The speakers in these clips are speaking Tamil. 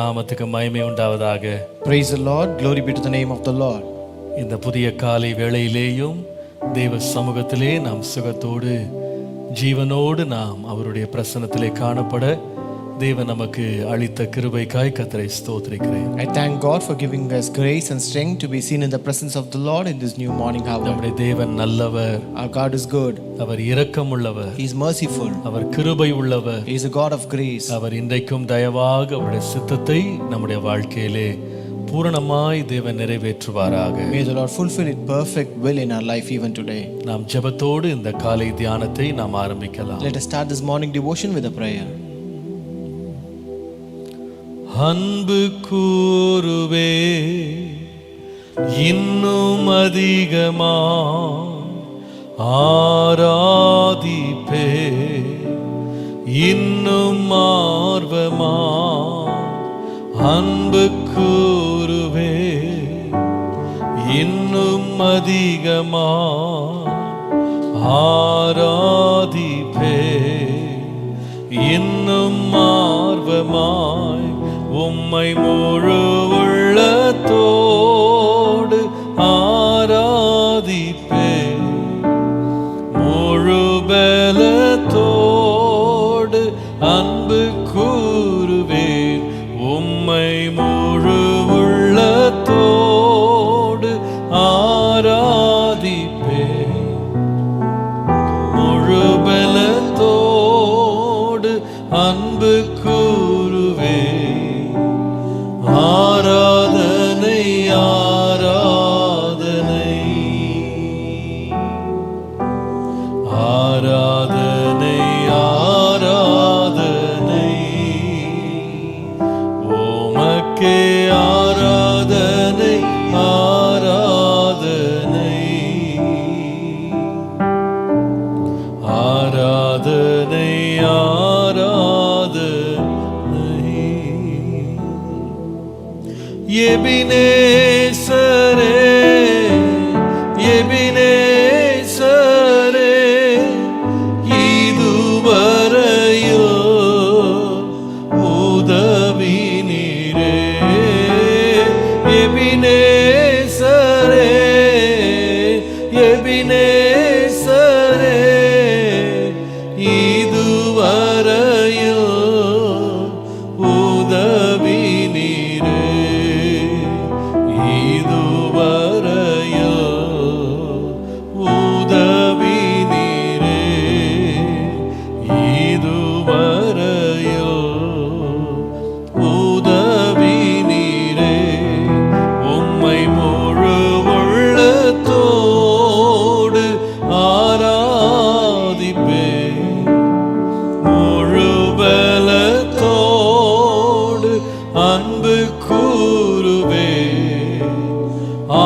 நாமத்துக்கு மகிமை உண்டாவதாக. Praise the Lord. Glory be to the name of the Lord. இந்த புதிய காலை வேளையிலேயும் தேவ சமூகத்திலே நாம் சுகத்தோடு ஜீவனோடு நாம் அவருடைய பிரசன்னத்திலே காணப்பட தேவன் நமக்கு அளித்த கிருபைக்காய் கர்த்தரை ஸ்தோத்திரிக்கிறேன். I thank God for giving us grace and strength to be seen in the presence of the Lord in this new morning hour. நம்முடைய தேவன் நல்லவர், Our God is good. Our இரக்கமுள்ளவர், He is merciful. அவர் கிருபை உள்ளவர், He is a God of grace. அவர் இன்றைக்கும் தயவாக அவருடைய சித்தத்தை நம்முடைய வாழ்க்கையிலே பூரணமாய் தேவன் நிறைவேற்றுவாராக. May the Lord fulfill His perfect will in our life even today. நாம் ஜெபத்தோடு இந்த காலை தியானத்தை நாம் ஆரம்பிக்கலாம். Let us start this morning devotion with a prayer. அன்பு கூறுவே இன்னும் அதிகமா ஆராதிப்பே இன்னும் ஆர்வமா அன்பு கூறுவே இன்னும் அதிகமா ஆராதிப்பே இன்னும் ஆர்வமாய் உம்மை முழு உள்ளத்தோடு ஆராதிப்பே முழு பலத்தோடு அன்பு கூறுவேன் உம்மை முழு உள்ளத்தோடு ஆராதிப்பேன் முழு பலத்தோடு அன்பு கூறுவேன். ஆராதனை ஆராதனை ஆராதனை ஆராதனை உமக்கே ஆராதனை ஆராதனை ஆராதனை ஆராதனை. எபினேசரே எபினேசரே இதுவரையில் உதவி நீரே. எபினேசரே எபினேசரே இதுவரையில் உதவி நீரே. இதுவரையில் உதவி நீரே. இதுவரையில் உதவி நீரே. உம்மை முழு உள்ளத்தோடு ஆராதிப்பேன் முழு பலத்தோடு அன்பு கூறுவேன்.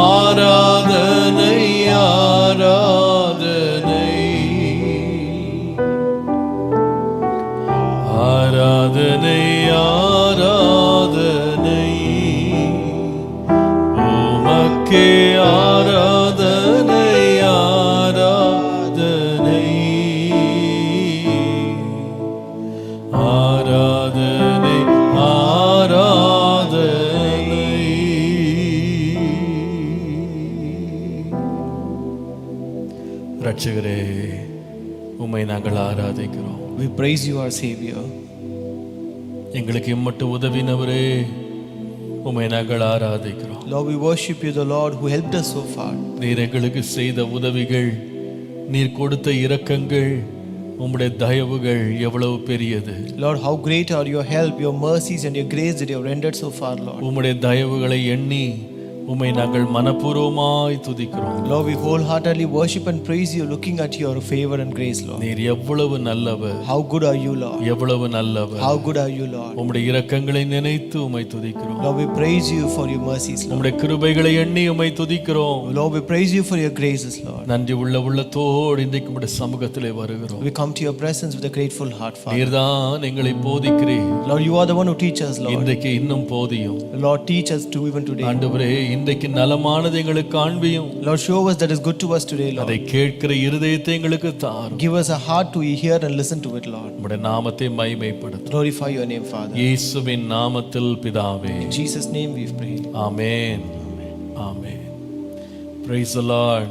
ஆராதனை ஆராதனை ஆராதனை ஆராதனை உமக்கே ஆராதனை ஆராதனை ஆராதனை ஆராதனை. ரட்சகரே உம்மை நாங்கள் ஆராதிக்கிறோம். We praise you, our Savior. எங்களுக்கு இம்மட்டு உதவினவரே உம்மை நாங்கள் ஆராதிக்கிறோம். Lord, we worship you, the Lord who helped us so far. நீர் எங்களுக்கு செய்த உதவிகள், நீர் கொடுத்த இரக்கங்கள், உம்முடைய தயவுகள் எவ்வளவு பெரியது. Lord, how great are your help, your mercies and your grace that you have rendered so far, Lord. உம்முடைய தயவுகளை எண்ணி உம்மை நாங்கள் மனப்பூர்வமாய் துதிக்கிறோம். Lord, we wholeheartedly worship and praise you, looking at your favor and grace, Lord. நீர் எவ்வளவு நல்லவர், How good are you, Lord? எவ்வளவு நல்லவர். How good are you, Lord? உம்முடைய இரக்கங்களை நினைத்து உம்மை துதிக்கிறோம். Lord, we praise you for your mercies, Lord. உம்முடைய கிருபைகளை எண்ணி உம்மை துதிக்கிறோம். Lord, we praise you for your graces, Lord. நன்றி உள்ள உள்ளத்தோடு இன்றைக்கு உம்முடைய சமூகத்திலே வருகிறோம். We come to your presence with a grateful heart, Father. நீர்தான் எங்களை போதிக்கிறீர். Lord, you are the one who teaches us, Lord. இன்றைக்கு இன்னும் போதியும். Lord, teach us to even today. ஆண்டவரே இன்றைக்கு நலமானது எங்களுக்கு காண்பியும். Lord, show us that is good to us today, Lord. அதை கேட்கிற இருதயத்தை எங்களுக்கு தாரும். Give us a heart to hear and listen to it, Lord. உம்முடைய நாமத்தை மகிமைப்படுத்தும். Glorify your name, Father. இயேசுவின் நாமத்தில் பிதாவே. In Jesus' name we pray. Amen. Amen. Praise the Lord.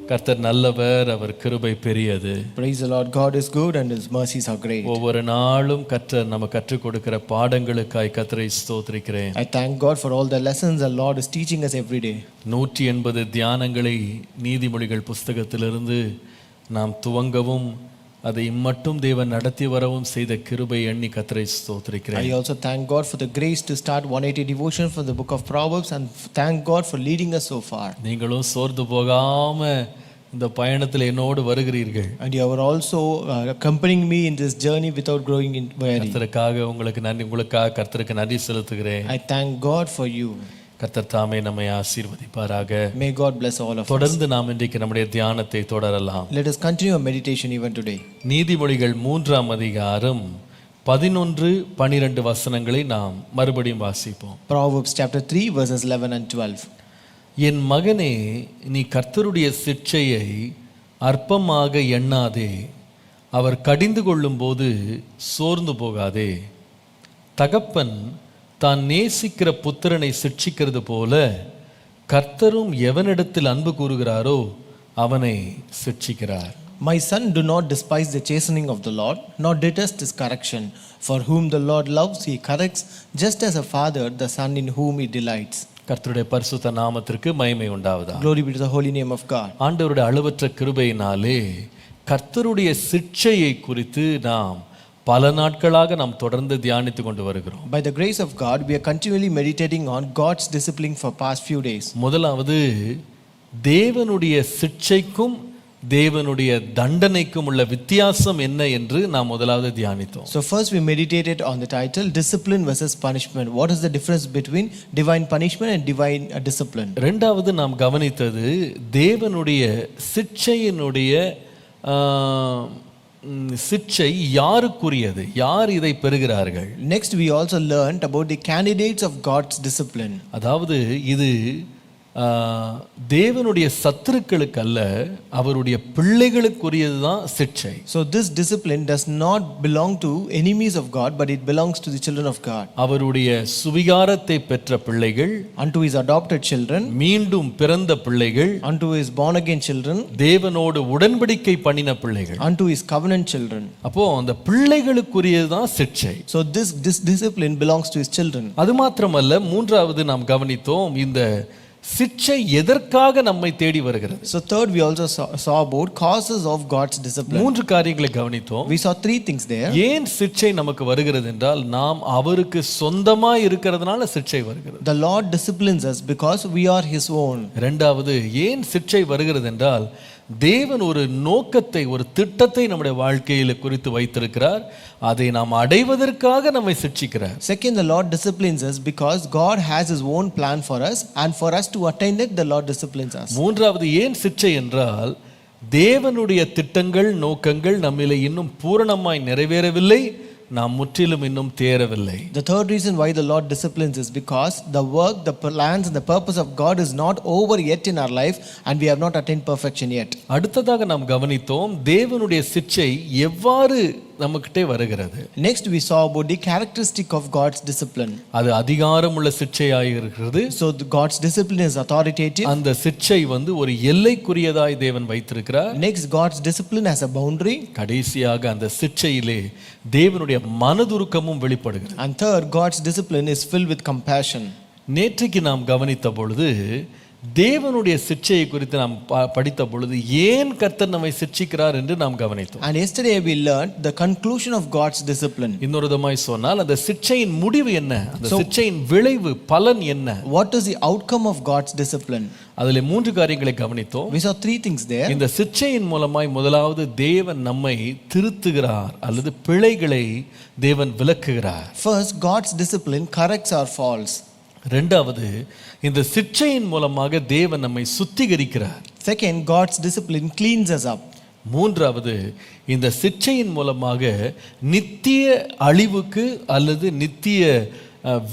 கர்த்தர் நல்லவர், அவர் கிருபை பெரியது. Praise the Lord. God is good and his mercies are great. ஒவ்வொரு நாளும் கர்த்தர் நமக்கு கற்றுக் கொடுக்கிற பாடங்களுக்காய் கர்த்தரை ஸ்தோத்திரிக்கிறேன். I thank God for all the lessons the Lord is teaching us every day. 180 தியானங்களை நீதிமொழிகள் புஸ்தகத்திலிருந்து நாம் துவங்கவும் அதை இம்மட்டும் தேவன் நடத்தி வரவும் செய்த கிருபை எண்ணி கர்த்தரை ஸ்தோத்திரிக்கிறேன். I also thank God for the grace to start 180 devotion from the book of Proverbs and thank God for leading us so far. நீங்களும் சோர்ந்து போகாம இந்த பயணத்தில் என்னோடு வருகிறீர்கள். And you are also accompanying me in this journey without growing in weary. கர்த்தருக்காக உங்களுக்காக கர்த்தருக்கு நன்றி செலுத்துகிறேன். I thank God for you. கர்த்தர் தாமே நம்மை ஆசீர்வதிப்பாராக. May God bless all of us. தொடர்ந்து நாம் இன்றைக்கு நம்முடைய தியானத்தை தொடரலாம். Let us continue our meditation even today. நீதிமொழிகள் 3ஆம் அதிகாரம் 11-12 வசனங்களை நாம் மறுபடியும் வாசிப்போம். Proverbs chapter 3 verses 11 and 12. என் மகனே, நீ கர்த்தருடைய சிட்சையை அற்பமாக எண்ணாதே, அவர் கடிந்து கொள்ளும்போது சோர்ந்து போகாதே. தகப்பன் தான் நேசிக்கிற புத்திரனை சிட்சிக்கிறது போல கர்த்தரும் எவனிடத்தில் அன்பு கூறுகிறாரோ அவனை சிட்சிக்கிறார். My son, do not despise the chastening of the Lord, nor detest his correction. For whom the Lord loves, he corrects, just as a father the son in whom he delights. கர்த்தருடைய பரிசுத்த நாமத்திற்கு மகிமை உண்டாவதாக. Glory be to the holy name of God. ஆண்டவருடைய அளவற்ற கிருபையினாலே கர்த்தருடைய சிட்சையை குறித்து நாம் பல நாட்களாக நாம் தொடர்ந்து தியானித்து கொண்டு வருகிறோம். By the grace of God, we are continually meditating on God's discipline for past few days. முதலாவது தேவனுடைய சிட்சைக்கும் தேவனுடைய தண்டனைக்கும் உள்ள வித்தியாசம் என்ன என்று நாம் முதலாவது தியானித்தோம். So first we meditated on the title discipline versus punishment. What is the difference between divine punishment and divine discipline? இரண்டாவது நாம் கவனித்தது தேவனுடைய சிட்சையினுடைய சிட்சை யாருக்குரியது, யார் இதை பெறுகிறார்கள். Next we also learned about the candidates of God's discipline. அதாவது இது தேவனுடைய சத்துருக்களுக்கு அல்ல, அவருடைய பிள்ளைகளுக்குரியது தான் சிட்சை. So this discipline does not belong to enemies of God, but it belongs to the children of God. அவருடைய சுவிகாரத்தை பெற்ற பிள்ளைகள், Unto his adopted children, மீண்டும் பிறந்த பிள்ளைகள், unto his born again children, தேவனோடு உடன்படிக்கை பண்ணின பிள்ளைகள், unto his covenant children. அப்போ அந்த பிள்ளைகளுக்குரியது தான் சிட்சை. So this discipline belongs to his children. அது மாத்திரமல்ல, மூன்றாவது நாம் கவனித்தோம் இந்த சிட்சை எதற்காக நம்மை தேடி வருகிறது. So third we also saw about causes of God's discipline. மூன்று காரியங்களை கவனித்தோம். We saw three things there. ஏன் சிட்சை நமக்கு வருகிறது என்றால் நாம் அவருக்கு சொந்தமா இருக்கிறதுனால சிட்சை வருகிறது. The Lord disciplines us because we are his own. இரண்டாவது, ஏன் சிட்சை வருகிறது என்றால் தேவன் ஒரு நோக்கத்தை, ஒரு திட்டத்தை நம்முடைய வாழ்க்கையில் குறித்து வைத்திருக்கிறார். அதை நாம் அடைவதற்காக நம்மை சிட்சிக்கிறார். Second, the Lord disciplines us because God has his own plan for us, and for us to attain it, the Lord disciplines us. மூன்றாவது, ஏன் சிட்சை என்றால் தேவனுடைய திட்டங்கள், நோக்கங்கள் நம்மிலே இன்னும் பூரணமாய் நிறைவேறவில்லை, நாம் முற்றிலும் இன்னும் தேறவில்லை. The third reason why the Lord disciplines is because the work, the plans and the purpose of God is not over yet in our life, and we have not attained perfection yet. அடுத்ததாக நாம் கவனித்தோம் தேவனுடைய சிட்சை எவ்வாறு நமக்கிட்டே வருகிறது. Next we saw about the characteristic of God's discipline. அது அதிகாரமுள்ள சிட்சையாய் இருக்கிறது. So God's discipline is authoritative. அந்த சிட்சை ஒரு எல்லைக்குரியதாய் தேவன் வைத்திருக்கிறார். Next, God's discipline has a boundary. கடைசியாக அந்த சிட்சையிலே தேவனுடைய மனதுருக்கமும் வெளிப்படுகிறது. And third, God's discipline is filled with compassion. நேற்றைக்கு நாம் கவனித்த பொழுது தேவனுடைய சிட்சையை குறித்து நாம் படித்த பொழுது ஏன் கர்த்தர் நம்மை சிட்சிக்கிறார் என்று நாம் கவனித்தோம். And yesterday we learned the conclusion of God's discipline. இன்னொரு விதமாய் சொன்னால் அந்த சிட்சையின் முடிவு என்ன, அந்த சிட்சையின் விளைவு, பலன் என்ன? What is the outcome of God's discipline? அதிலே மூன்று காரியங்களை கவனித்தோம். We saw three things there. இந்த சிட்சையின் மூலமாய் முதலாவது தேவன் நம்மை திருத்துகிறார் அல்லது பிழைகளை தேவன் விலக்குகிறார். First, God's discipline corrects our faults. இரண்டாவது, இந்த சிட்சையின் மூலமாக தேவன் நம்மை சுத்திகரிக்கிறார். Second, God's discipline cleans us up. மூன்றாவது, இந்த சிட்சையின் மூலமாக நித்திய அழிவுக்கு அல்லது நித்திய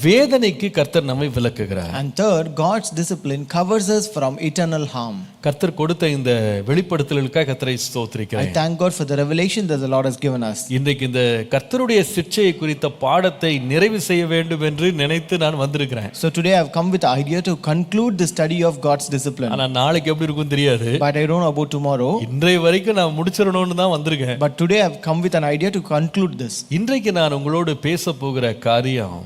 வேதனைக்கு கர்த்தர் நம்மை விலக்குகிறார். And third, God's discipline covers us from eternal harm. கர்த்தர் கொடுத்த இந்த வெளிப்படுத்தலுக்காக கர்த்தரை I ஸ்தோத்திரிக்கிறேன். thank God for the revelation that the Lord has given us. இன்றைக்கு இந்த கர்த்தருடைய சிட்சையை குறித்த பாடத்தை நிறைவு செய்ய வேண்டும் என்று நினைத்து நான் வந்திருக்கிறேன். So today I have come with the idea to conclude the study of God's discipline. ஆனா நாளைக்கு எப்படி இருக்கும் தெரியாது. But I don't know about tomorrow. இன்றைய வரைக்கும் நான் முடிச்சிடணும்னு தான் வந்திருக்கேன். But today I have come with an idea to conclude this. இன்றைக்கு நான் உங்களோடு பேச போகிற காரியம்,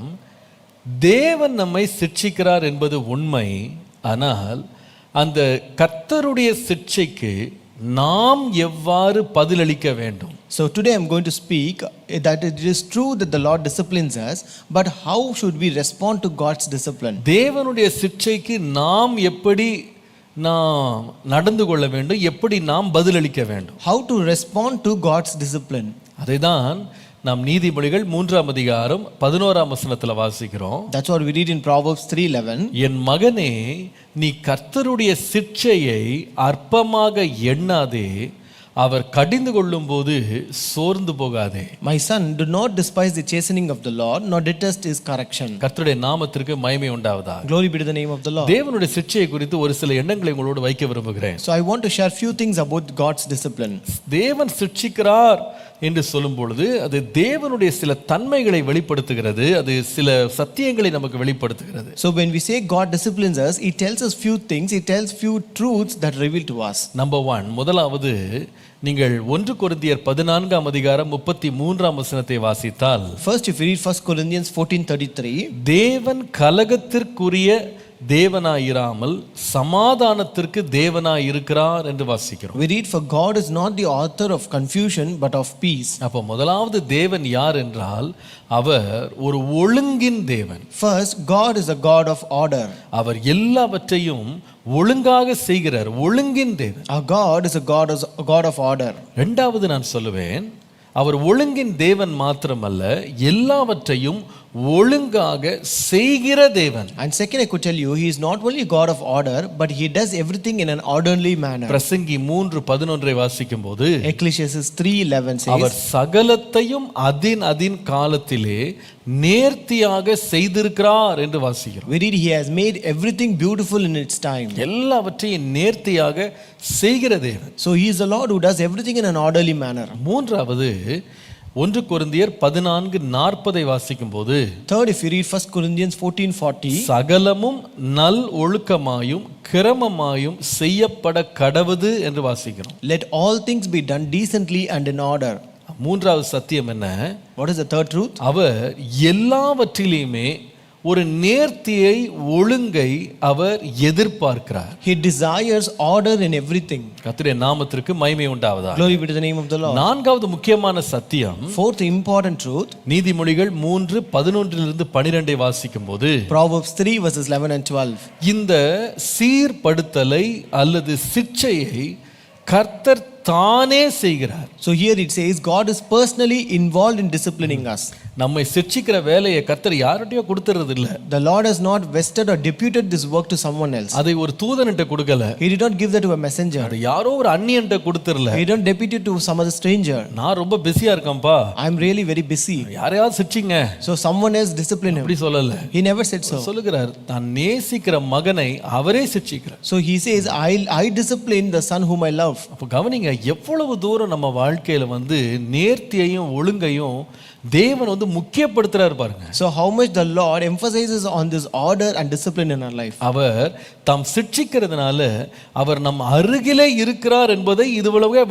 தேவன் நம்மை சிட்சிக்கிறார் என்பது உண்மை. ஆனால் அந்த கர்த்தருடைய சிட்சைக்கு நாம் எவ்வாறு பதிலளிக்க வேண்டும்? So today I am going to speak that it is true that the Lord disciplines us, but how should we respond to God's discipline? தேவனுடைய சிட்சைக்கு நாம் எப்படி நாம் நடந்து கொள்ள வேண்டும், எப்படி நாம் பதிலளிக்க வேண்டும்? How to respond to God's discipline? அதைதான் நாம் நீதிமொழிகள் 3ஆம் அதிகாரம் 11ஆம் வசனத்துல வாசிக்கிறோம். That's what we read in Proverbs 3:11. என் மகனே, நீ கர்த்தருடைய சிட்சையை அற்பமாக எண்ணாதே, அவர் கடிந்து கொள்ளும் போது சோர்ந்து போகாதே. My son, do not despise the chastening of the Lord, nor detest his correction. கர்த்தருடைய நாமத்திற்கு மகிமை உண்டாவதாக. Glory be to the name of the Lord. தேவனுடைய சிட்சையை குறித்து ஒரு சில எண்ணங்களை உங்களோடு வைக்க விரும்புகிறேன். So I want to share few things about God's discipline. தேவன் சிட்சிக்கிறார் என்று சொல்லும் பொழுது அது தேவனுடைய சில தன்மைகளை வெளிப்படுத்துகிறது, அது சில சத்தியங்களை நமக்கு வெளிப்படுத்துகிறது. So when we say God disciplines us, he tells us few things, he tells few truths that reveal to us. Number 1, முதலாவது, நீங்கள் 1 கொரிந்தியர் 14ஆம் அதிகாரம் 33ஆம் வசனத்தை வாசித்தால், First, if you read 1 Corinthians 14:33, தேவன் கலகத்திற்குரிய தேவனாயிராமல் சமாதானத்திற்கு தேவனாயிருக்கிறார் என்று வாசிக்கிறோம். we read, for God is not the author of confusion but of peace. அப்போ முதலாவது தேவன் யார் என்றால் அவர் ஒரு ஒழுங்கின் தேவன். First, God is a God of order. அவர் எல்லாவற்றையும் ஒழுங்காக செய்கிறார், ஒழுங்கின் தேவன். Our God is a God of order. இரண்டாவது நான் சொல்லுவேன், அவர் ஒழுங்கின் தேவன் மாத்திரமல்ல, எல்லாவற்றையும் ஒழுங்காக செய்கிற தேவன். And second, I could tell you, he is not only God of order, but he does everything in an orderly manner. பிரசங்கி 3:11 வாசிக்கும் போது, Ecclesiastes 3:11 அவர் says, சகலத்தையும் அதின் காலத்திலே நேர்த்தியாக செய்திருக்கிறார் என்று வாசிக்கிறோம். we read, he has made everything beautiful in its time. எல்லாவற்றையும் நேர்த்தியாக செய்கிற தேவன். So he is the Lord who does everything in an orderly manner. மூன்றாவது, 1 கொரிந்தியர் 14:40 வாசிக்கும் போது, Third, if you read 1 Corinthians 14:40, சகலமும் நல் ஒழுக்கமாயும் கிரமமாயும் செய்யப்பட கடவுது என்று வாசிக்கிறோம். let all things be done decently and in order. மூன்றாவது சத்தியம் என்ன? What is the third truth? அவர் எல்லாவற்றிலுமே ஒரு நேர்த்தியை, ஒழுங்கை அவர் எதிர்பார்க்கிறார். He desires order in everything. கர்த்தருடைய நாமத்திற்கு மகிமை உண்டாவதாக. Glory be to the name of the Lord. நான்காவது முக்கியமான சத்தியம், Fourth important truth, நீதிமொழிகள் 3:11 12 வாசிக்கும் போது, Proverbs 3 verses 11 and 12. இந்த சீர்படுத்தலை அல்லது சிட்சையை கர்த்தர் தானே செய்கிறார். So here it says God is personally involved in disciplining us. நம்மை சிட்சிக்கிற வேலையை கர்த்தர் யார்கிட்டயோ கொடுத்துறது இல்ல. The Lord has not vested or deputed this work to someone else. அதை ஒரு தூதன்கிட்ட கொடுக்கல. He did not give that to a messenger. அது யாரோ ஒரு அந்நியன்ட்ட கொடுத்துறல. He did not depute it to some other stranger. நான் ரொம்ப பிஸியா இருக்கேன்ப்பா, I am really very busy. யாரையாவது சிட்சிங்க. So someone else discipline him. அப்படி சொல்லல. He never said so. சொல்லுகிறார், நான் நேசிக்கிற மகனை அவரே சிட்சிக்கிறார். So he says, I discipline the son whom I love. அப்ப கவனிங்க, எவ்வளவு தூரம் நம்ம வாழ்க்கையில நேர்த்தியையும் ஒழுங்கையும் தேவன் முக்கியப்படுத்துறாரு பாருங்க. So how much the Lord emphasizes on this order and discipline in our life. அவர் தாம் சிட்சிக்கிறதுனால அவர் நம் அருகிலே இருக்கிறார் என்பதை இதுவளவே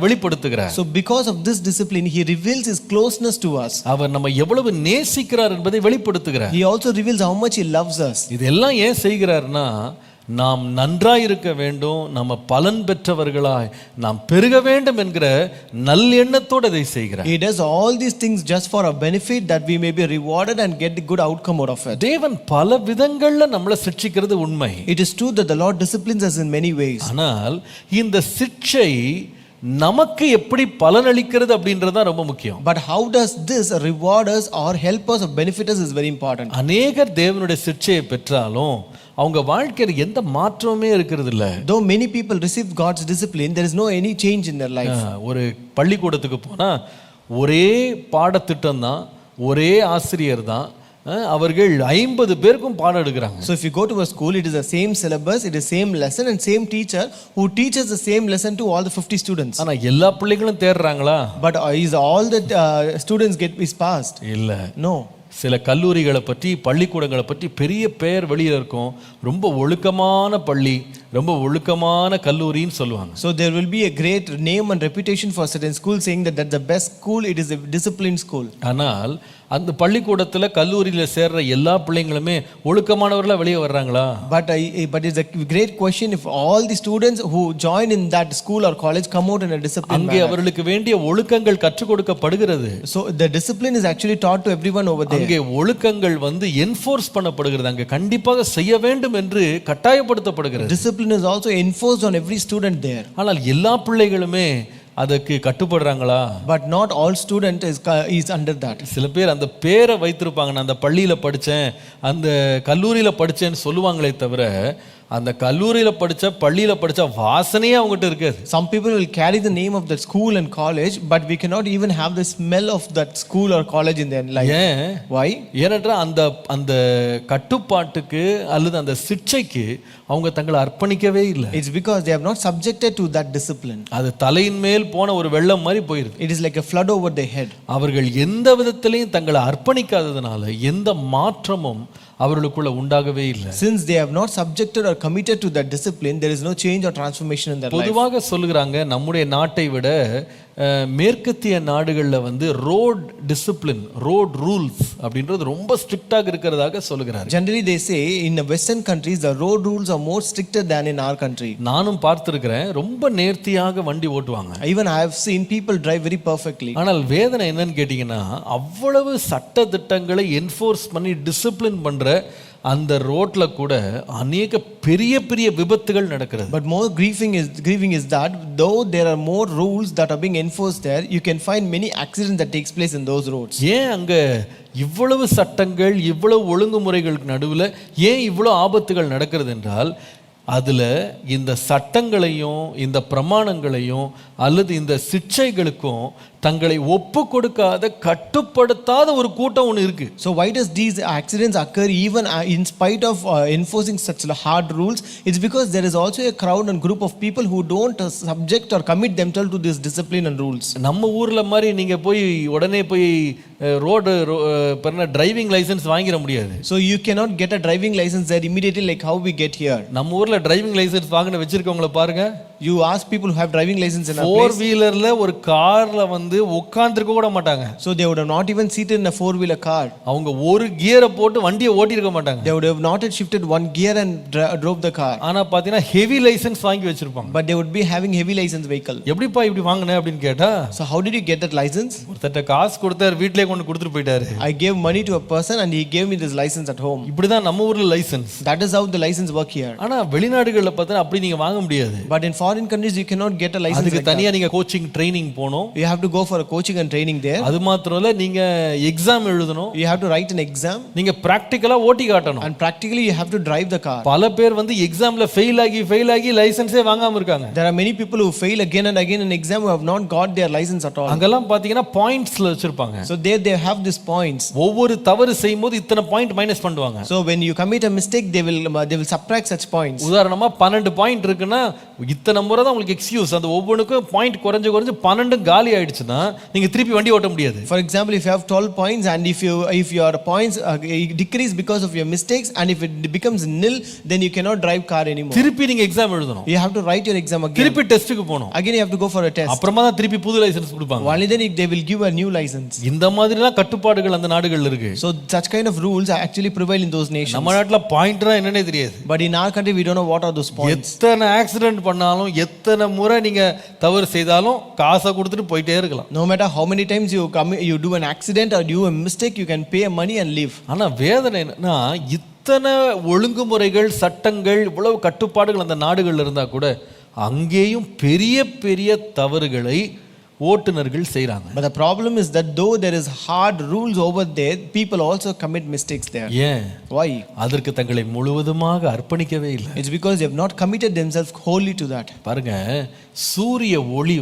வெளிப்படுத்துகிறார். So because of this discipline, he reveals his closeness to us. அவர் நம்ம எவ்வளவு நேசிக்கிறார் என்பதை வெளிப்படுத்துகிறார். He also reveals how much he loves us. இதெல்லாம் ஏன் செய்கிறார்னா, நாம் நன்றாய் இருக்க வேண்டும், நம்ம பலன் பெற்றவர்களாய் நாம் பெருக வேண்டும் என்கிற நல்லெண்ணத்தோடு அதை செய்கிறார். He does all these things just for our benefit, that we may be rewarded and get the good outcome out of it. தேவன் பல விதங்கள்ல நம்மளை சிட்சிக்கிறது உண்மை. It is true that the Lord disciplines us in many ways. ஆனால் இந்த சிட்சை நமக்கு எப்படி பலனளிக்கிறது அப்படின்றது தான் ரொம்ப முக்கியம். But how does this reward us or help us or benefit us is very important. அநேகர் தேவனுடைய சிட்சையை பெற்றாலும் அவங்க வாழ்க்கையில எந்த மாற்றமே இருக்கிறது இல்ல. Though many people receive God's discipline, there is no any change in their life. ஒரு பள்ளிக்கூடத்துக்கு போனா ஒரே பாடத்திட்டம் தான், ஒரே ஆசிரியர் தான், அவர்கள் 50 பேருக்கும் பாடம் எடுக்கிறாங்க. So if you go to a school, it is the same syllabus, it is same lesson and same teacher who teaches the same lesson to all the 50 students. ஆனா எல்லா பிள்ளைகளும் தேர்றாங்களா? But is all the students is passed? இல்ல. No. சில கல்லூரிகளை பற்றி பள்ளிக்கூடங்களை பற்றி பெரிய பெயர் வெளியில இருக்கும். ரொம்ப ஒழுக்கமான பள்ளி, ரொம்ப ஒழுக்கமான கல்லூரின்னு சொல்லுவாங்க. So there will be a great name and reputation for certain schools saying that that's the best school, it is a disciplined school. ஆனால் அந்த பள்ளிக்கூடத்துல கல்லூரியில சேர்ற எல்லா பிள்ளைங்களுமே ஒழுக்கமானவர்களா வெளியே வர்றாங்களா? But it's a great question if all the students who join in that school or college come out in a disciplined அங்கே manner. அவர்களுக்கு வேண்டிய ஒழுக்கங்கள் கற்றுக் கொடுக்கப்படுகிறது. So the discipline is actually taught to everyone over there. அங்கே ஒழுக்கங்கள் என்ஃபோர்ஸ் பண்ணப்படுகிறது. அங்கே கண்டிப்பாக செய்ய வேண்டும் என்று கட்டாயப்படுத்தப்படுகிறது. Discipline is also enforced on every student there. ஆனால் எல்லா பிள்ளைகளுமே அதுக்கு கட்டுப்படுறாங்களா? But not all student is under that. சில பேர் அந்த பேரை வைத்திருப்பாங்க, நான் அந்த பள்ளியில படிச்சேன், அந்த கல்லூரியில படிச்சேன்னு சொல்லுவாங்களே தவிர அந்த கல்லூரியில படிச்ச பள்ளியில படிச்ச வாசனையே அவங்ககிட்ட இருக்காது. Some people will carry the name of that school and college, but we cannot even have the smell of that school or college in their life. ஏன்? Why? ஏனென்றால் அந்த கட்டுப்பாட்டுக்கு அல்லது அந்த சிட்சைக்கு அவங்க தங்களை அர்ப்பணிக்கவே இல்லை. It's because they have not subjected to that discipline. அது தலையின் மேல் போன ஒரு வெள்ளம் மாதிரி போயிருது. It is like a flood over their head. அவர்கள் எந்த விதத்திலையும் தங்களை அர்ப்பணிக்காததுனால எந்த மாற்றமும் அவர்களுக்குள்ள உண்டாகவே இல்லை. Since they have not subjected or committed to that discipline, there is no change or transformation in their life. பொதுவாக சொல்லுகிறாங்க, நம்முடைய நாட்டை விட மேற்கத்திய நாடுகளில் ரோட் டிசிப்ளின், ரோட் ரூல்ஸ் அப்படின்றது ரொம்ப ஸ்ட்ரிக்டாக இருக்கிறதாக சொல்லுகிறாங்க. Generally they say in the western countries the road rules are more stricter than in our country. நானும் பார்த்திருக்கிறேன், ரொம்ப நேர்த்தியாக வண்டி ஓட்டுவாங்க. Even I have seen people drive very perfectly. ஆனால் வேதனை என்னன்னு கேட்டீங்கன்னா, அவ்வளவு சட்ட திட்டங்களை என்ஃபோர்ஸ் பண்ணி டிசிப்ளின் பண்ற அந்த ரோட்ல கூட அநேக பெரிய பெரிய விபத்துகள் நடக்கிறது. But more grieving is that though there are more rules that are being enforced there, you can find many accidents that takes place in those roads. ஏன் அங்க இவ்வளவு சட்டங்கள், இவ்வளவு ஒழுங்குமுறைகளுக்கு நடுவில் ஏன் இவ்வளவு ஆபத்துகள் நடக்கிறது என்றால், அதில் இந்த சட்டங்களையும் இந்த பிரமாணங்களையும் அல்லது இந்த சிட்சைகளுக்கும் தங்களை ஒப்பு கொடுக்காத கட்டுப்படுத்தாத ஒரு கூட்டம் ஒன்று இருக்கு. So why does these accidents occur even in spite of enforcing such hard rules? It's because there is also a crowd and group of people who don't subject or commit themselves to this discipline and rules. நம்ம ஊர்ல மாதிரி நீங்க போய் உடனே போய் ரோடு டிரைவிங் லைசன்ஸ் வாங்கிட முடியாது. So you cannot get a driving license there immediately like how we get here. நம்ம ஊர்ல டிரைவிங் லைசன்ஸ் வாங்கின வச்சிருக்கவங்கள பாருங்க. You ask people who have driving license in a place. 4-wheelerல ஒரு கார்ல உட்கார்ந்திருக்க கூட மாட்டாங்க. So they would have not even seated in a 4-wheeler car. அவங்க ஒரு கியரை போட்டு வண்டியை ஓட்டி இருக்க மாட்டாங்க. They would have not had shifted one gear and drove the car. ஆனா பாத்தீங்கன்னா ஹெவி லைசன்ஸ் வாங்கி வச்சிருப்பாங்க. But they would be having heavy license vehicle. எப்படிப்பா இப்படி வாங்குனே அப்படினு கேட்டா, So how did you get that license? ஒருத்தட்ட காசு கொடுத்தார், வீட்லயே கொண்டு கொடுத்துட்டு போயிட்டாரு. I gave money to a person and he gave me this license at home. இப்படிதான் நம்ம ஊர்ல licence. That is how the license work here. ஆனா வெளிநாடுகள்ல பார்த்தா அப்படி நீங்க வாங்க முடியாது. But in foreign countries you cannot get a license. அதுக்கு தனியா நீங்க கோச்சிங் ட்ரெய்னிங் போணும். You have to go for a coaching and training there. அது மாத்திரம் இல்ல, நீங்க எக்ஸாம் எழுதணும். You have to write an exam. நீங்க பிராக்டிகலா ஓட்டி காட்டணும். And practically you have to drive the car. பல பேர் எக்ஸாம்ல ஃபெயில் ஆகி லைசென்ஸே வாங்காம இருக்காங்க. There are many people who fail again and again in exam who have not got their license at all. அங்கெல்லாம் பாத்தீங்கன்னா பாயிண்ட்ஸ்ல வச்சிருப்பாங்க. So they have these points. ஒவ்வொரு தவறு செய்யும்போது இத்தனை பாயிண்ட் மைனஸ் பண்ணுவாங்க. So when you commit a mistake they will subtract such points. உதாரணமா 12 பாயிண்ட் இருக்குன்னா இத்தனை முறை தான் உங்களுக்கு எக்ஸ்கியூஸ். அந்த ஒவ்வொன்றுக்கும் பாயிண்ட் குறைஞ்சு 12 காலி ஆயிடுச்சுன்னா நீங்க திருப்பி வண்டி ஓட்ட முடியாது. For example, if you have 12 points and if your points decrease because of your mistakes and if it becomes nil, then you cannot drive car anymore. திருப்பி நீங்க எக்ஸாம் எழுதணும். You have to write your exam again. திருப்பி டெஸ்ட்க்கு போணும். Again you have to go for a test. அப்புறமா தான் திருப்பி புது லைசென்ஸ் கொடுப்பாங்க. Only then they will give a new license. இந்த மாதிரிலாம் கட்டுப்பாடுகள் அந்த நாடுகள்ல இருக்கு. So such kind of rules actually prevail in those nations. நம்ம நாட்டுல பாயிண்ட்னா என்னன்னே தெரியாது. But in our country we don't know what are those points. எத்தனை ஆக்சிடென்ட் பண்ணாலும் எத்தனை முறை நீங்க தவறு செய்தாலும் காசை கொடுத்துட்டு போயிட்டே இருக்கலாம். No matter how many times you do an accident or do a mistake, you can pay money and leave. ஆனா வேதனை என்னன்னா, இத்தனை ஒழுங்குமுறைகள், சட்டங்கள், இவ்வளவு கட்டுப்பாடுகள் அந்த நாடுகள்ல இருந்தா கூட அங்கேயும் பெரிய பெரிய தவறுகளை ஓட்டுநர்கள் செய்றாங்க. But the problem is that though there is hard rules over there, people also commit mistakes there. ஏன்? Why? அதற்கு தங்களை முழுவதுமாக அர்ப்பணிக்கவே இல்லை. It's because they have not committed themselves wholly to that. பாருங்க, சூரிய ஒளி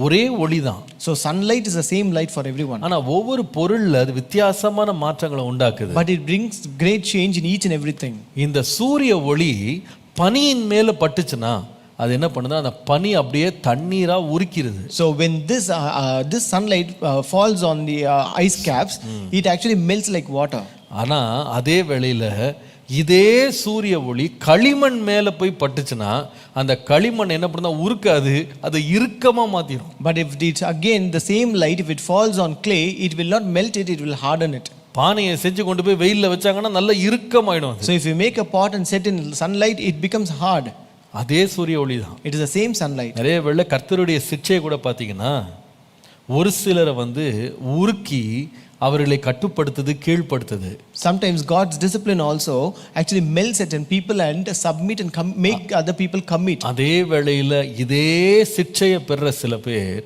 ஒரே ஒளிதான். So sunlight is the same light for everyone. ஆனா ஒவ்வொரு பொருள்ல அது வித்தியாசமான மாற்றங்களை உண்டாக்குது. But it brings great change in each and everything. இந்த சூரிய ஒளி பனியின் மேல பட்டுச்சுன்னா அது என்ன பண்ணுது, அந்த பனி அப்படியே தண்ணீரா உருக்கிடுது. So when this sunlight falls on the ice caps, it actually melts like water. ஆனா அதே வேளையில இதே சூரிய ஒளி களிமண் மேல போய் பட்டுச்சுன்னா அந்த களிமண் என்ன பண்ணுதா, உருக்காது, அதை இறுக்கமா மாத்திரும். But if it's again the same light, if it falls on clay, it will not melt it, it will harden it. பானையை செஞ்சு கொண்டு போய் வெயில்ல வச்சாங்கன்னா நல்ல இறுக்கமாயிடும். So if you make a pot and set in sunlight, it becomes hard. அதே சூரிய ஒளி தான். It is the same sunlight. நிறைய வேளை கர்த்தருடைய சிட்சையை கூட பார்த்தீங்கன்னா ஒரு சிலரை உருக்கி அவர்களை கட்டுப்படுத்துது, கீழ்ப்படுத்துது. Sometimes God's discipline also actually melts certain people and submit and make other people commit. அதே வேளையில இதே சிட்சையை பெற சில பேர்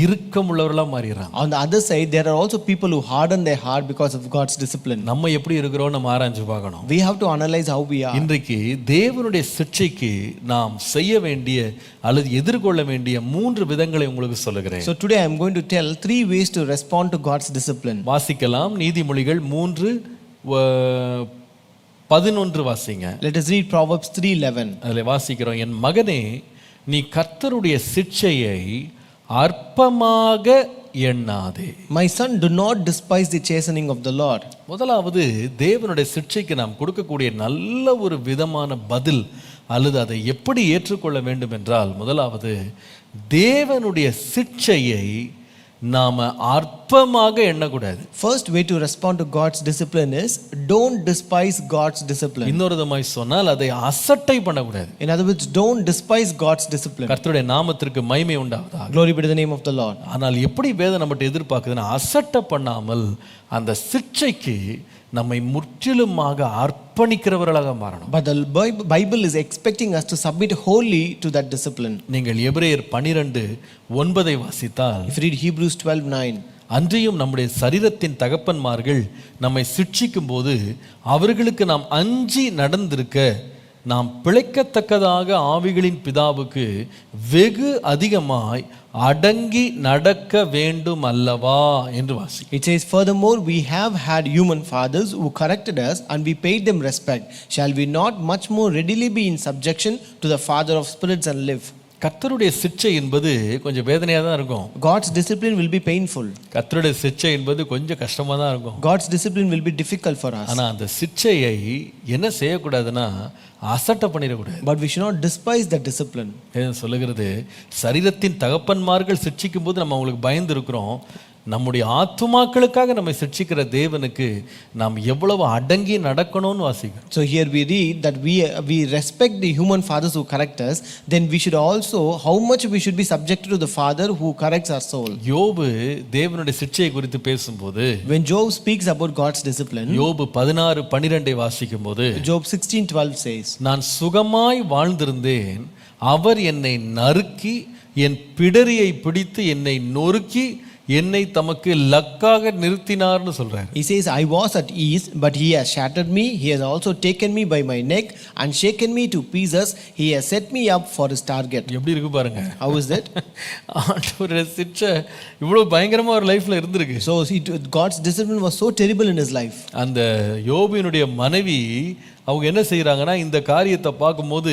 இறுக்கம் உள்ளவர்களா மாறிடுறாங்க. On the other side, there are also people who harden their heart because of God's discipline. நம்ம எப்படி இருக்கிறோம் நம்ம ஆராய்ஞ்சு பார்க்கணும். We have to analyze how we are. இன்றைக்கு தேவனுடைய சிட்சைக்கு நாம் செய்ய வேண்டிய அல்லது எதிர்கொள்ள வேண்டிய 3 விதங்களை உங்களுக்கு சொல்லுகிறேன். So today I am going to tell 3 ways to respond to God's discipline. வாசிக்கலாம். நீதிமொழிகள் 3:11 வாசிங்க. Let us read Proverbs 3:11. அதில் வாசிக்கிறோம், என் மகனே நீ கர்த்தருடைய சிட்சையை அற்பமாக எண்ணாதே. My son, do not despise the chastening of the Lord. முதலாவது தேவனுடைய சிட்சைக்கு நாம் கொடுக்கக்கூடிய நல்ல ஒரு விதமான பதில் அல்லது அதை எப்படி ஏற்றுக்கொள்ள வேண்டும் என்றால், முதலாவது தேவனுடைய சிட்சையை நாம அற்பமாக எண்ணக்கூடாது. First way to respond to God's discipline is don't despise God's discipline. இன்னொரு விதமாய் சொன்னால் அதை அசட்டை பண்ணக்கூடாது. In other words, don't despise God's discipline. கர்த்தருடைய நாமத்திற்கு மகிமை உண்டாவதாக. Glory be to the name of the Lord. ஆனால் எப்படி வேதம் நம்மகிட்ட எதிர்பார்க்குதுன்னா, அசட்டை பண்ணாமல் அந்த சிட்சைக்கு நம்மை முற்றிலுமாக அர்ப்பணிக்கிறவர்களாக மாறணும். But the Bible is expecting us to submit wholly to that discipline. நீங்கள் எபிரேயர் 12:9 வாசித்தால், If you read Hebrews 12:9, அன்றியும் நம்முடைய சரீரத்தின் தகப்பன்மார்கள் நம்மை சிட்சிக்கும் போது அவர்களுக்கு நாம் அஞ்சி நடந்திருக்க நாம் பிழைக்கத்தக்கதாக ஆவிகளின் பிதாவுக்கு வெகு அதிகமாய் அடங்கி நடக்க வேண்டும் அல்லவா என்று வாசி. It says, furthermore, we have had human fathers who corrected us and we paid them respect. Shall we not much more readily be in subjection to the Father of spirits and live? கர்த்தருடைய சிட்சை என்பது கொஞ்சம் வேதனையாக தான் இருக்கும். God's discipline will be painful. கர்த்தருடைய சிட்சை என்பது கொஞ்சம் கஷ்டமாக தான் இருக்கும். God's discipline will be difficult for us. ஆனால் அந்த சிட்சையை என்ன செய்யக்கூடாதுன்னா, அசட்டை பண்ணிடக்கூடாது. But we should not despise that discipline. சொல்லுகிறது, சரீரத்தின் தகப்பன்மார்கள் சிட்சிக்கும் போது நம்ம அவங்களுக்கு பயந்து இருக்கிறோம். நம்முடைய ஆத்துமாக்களுக்காக நம்மை சிட்சிக்கிற தேவனுக்கு நாம் எவ்வளவு அடங்கி நடக்கணும்னு வாசிக்கிறோம். So here we read that we respect the human fathers who correct us, then we should also how much we should be subjected to the Father who corrects our soul. யோபு தேவனுடைய சிட்சையை குறித்து பேசும்போது, When Job speaks about God's discipline, யோபு 16:12 வாசிக்கும் போது, Job 16:12 says, நான் சுகமாய் வாழ்ந்திருந்தேன், அவர் என்னை நறுக்கி என் பிடரியை பிடித்து என்னை நொறுக்கி என்னை தமக்கு லக்காக நிறுத்தினார்னு சொல்றாரு. He says, I was at ease, but he has shattered me. He has also taken me by my neck and shaken me to pieces. He has set me up for his target. எப்படி இருக்கு பாருங்க. How is that? ஆண்டவருடைய சிட்சை இவ்வளவு பயங்கரமா ஒரு லைஃப்ல இருந்திருக்கு. So God's discipline was so terrible in his life. அந்த யோபுவினுடைய மனைவி அவங்க என்ன செய்யறாங்கன்னா, இந்த காரியத்தை பார்க்கும்போது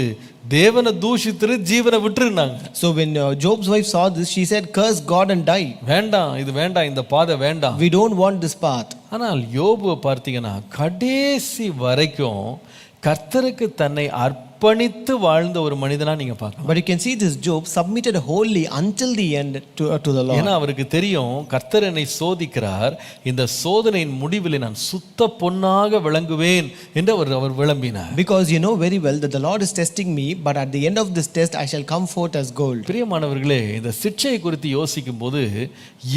தேவனை தூஷித்து ஜீவனை விட்டுருந்தாங்க. So when Job's wife saw this, she said, curse God and die. வேண்டாம், இது வேண்டாம், இந்த பாதை வேண்டாம். We don't want this path. ஆனால் யோபுவை பார்த்தீங்கன்னா கடைசி வரைக்கும் கர்த்தருக்கு தன்னை அர்ப்பணித்து வாழ்ந்த ஒரு மனிதனா நீங்க பார்க்கலாம். But you can see this Job submitted wholly until the end to the Lord. ஏன்னா அவருக்கு தெரியும், கர்த்தர் என்னை சோதிக்கிறார், இந்த சோதனையின் முடிவில் நான் சுத்த பொன்னாக விளங்குவேன் என்று அவர் விளம்பினார். Because you know very well that the Lord is testing me, but at the end of this test I shall come forth as gold. பிரியமானவர்களே, இந்த சிட்சையை குறித்து யோசிக்கும் போது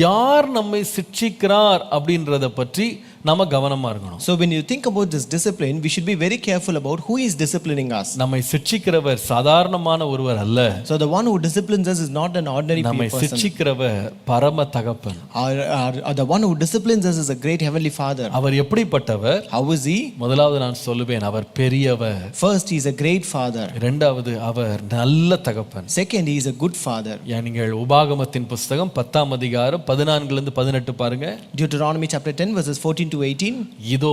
யார் நம்மை சிட்சிக்கிறார் அப்படின்றத பற்றி நம்ம கவனமா இருக்கணும். So when you think about this discipline, we should be very careful about who is disciplining us. நம்மை சிட்சிக்கிறவர் சாதாரணமான ஒருவர் அல்ல. So the one who disciplines us is not an ordinary நம்மை person. சிட்சிக்கிறவர் பரம தகப்பன். Or the one who disciplines us is a great heavenly Father. அவர் எப்படிப்பட்டவர்? How is he? முதலாவது நான் சொல்லுவேன், அவர் பெரியவர். First, he is a great Father. இரண்டாவது, அவர் நல்ல தகப்பன். Second, he is a good Father. நீங்கள் உபாகமத்தின் புஸ்தகம் 10ஆம் அதிகாரம் 14 இருந்து 18 பாருங்க. Deuteronomy chapter 10 verses 14 to 18. இதோ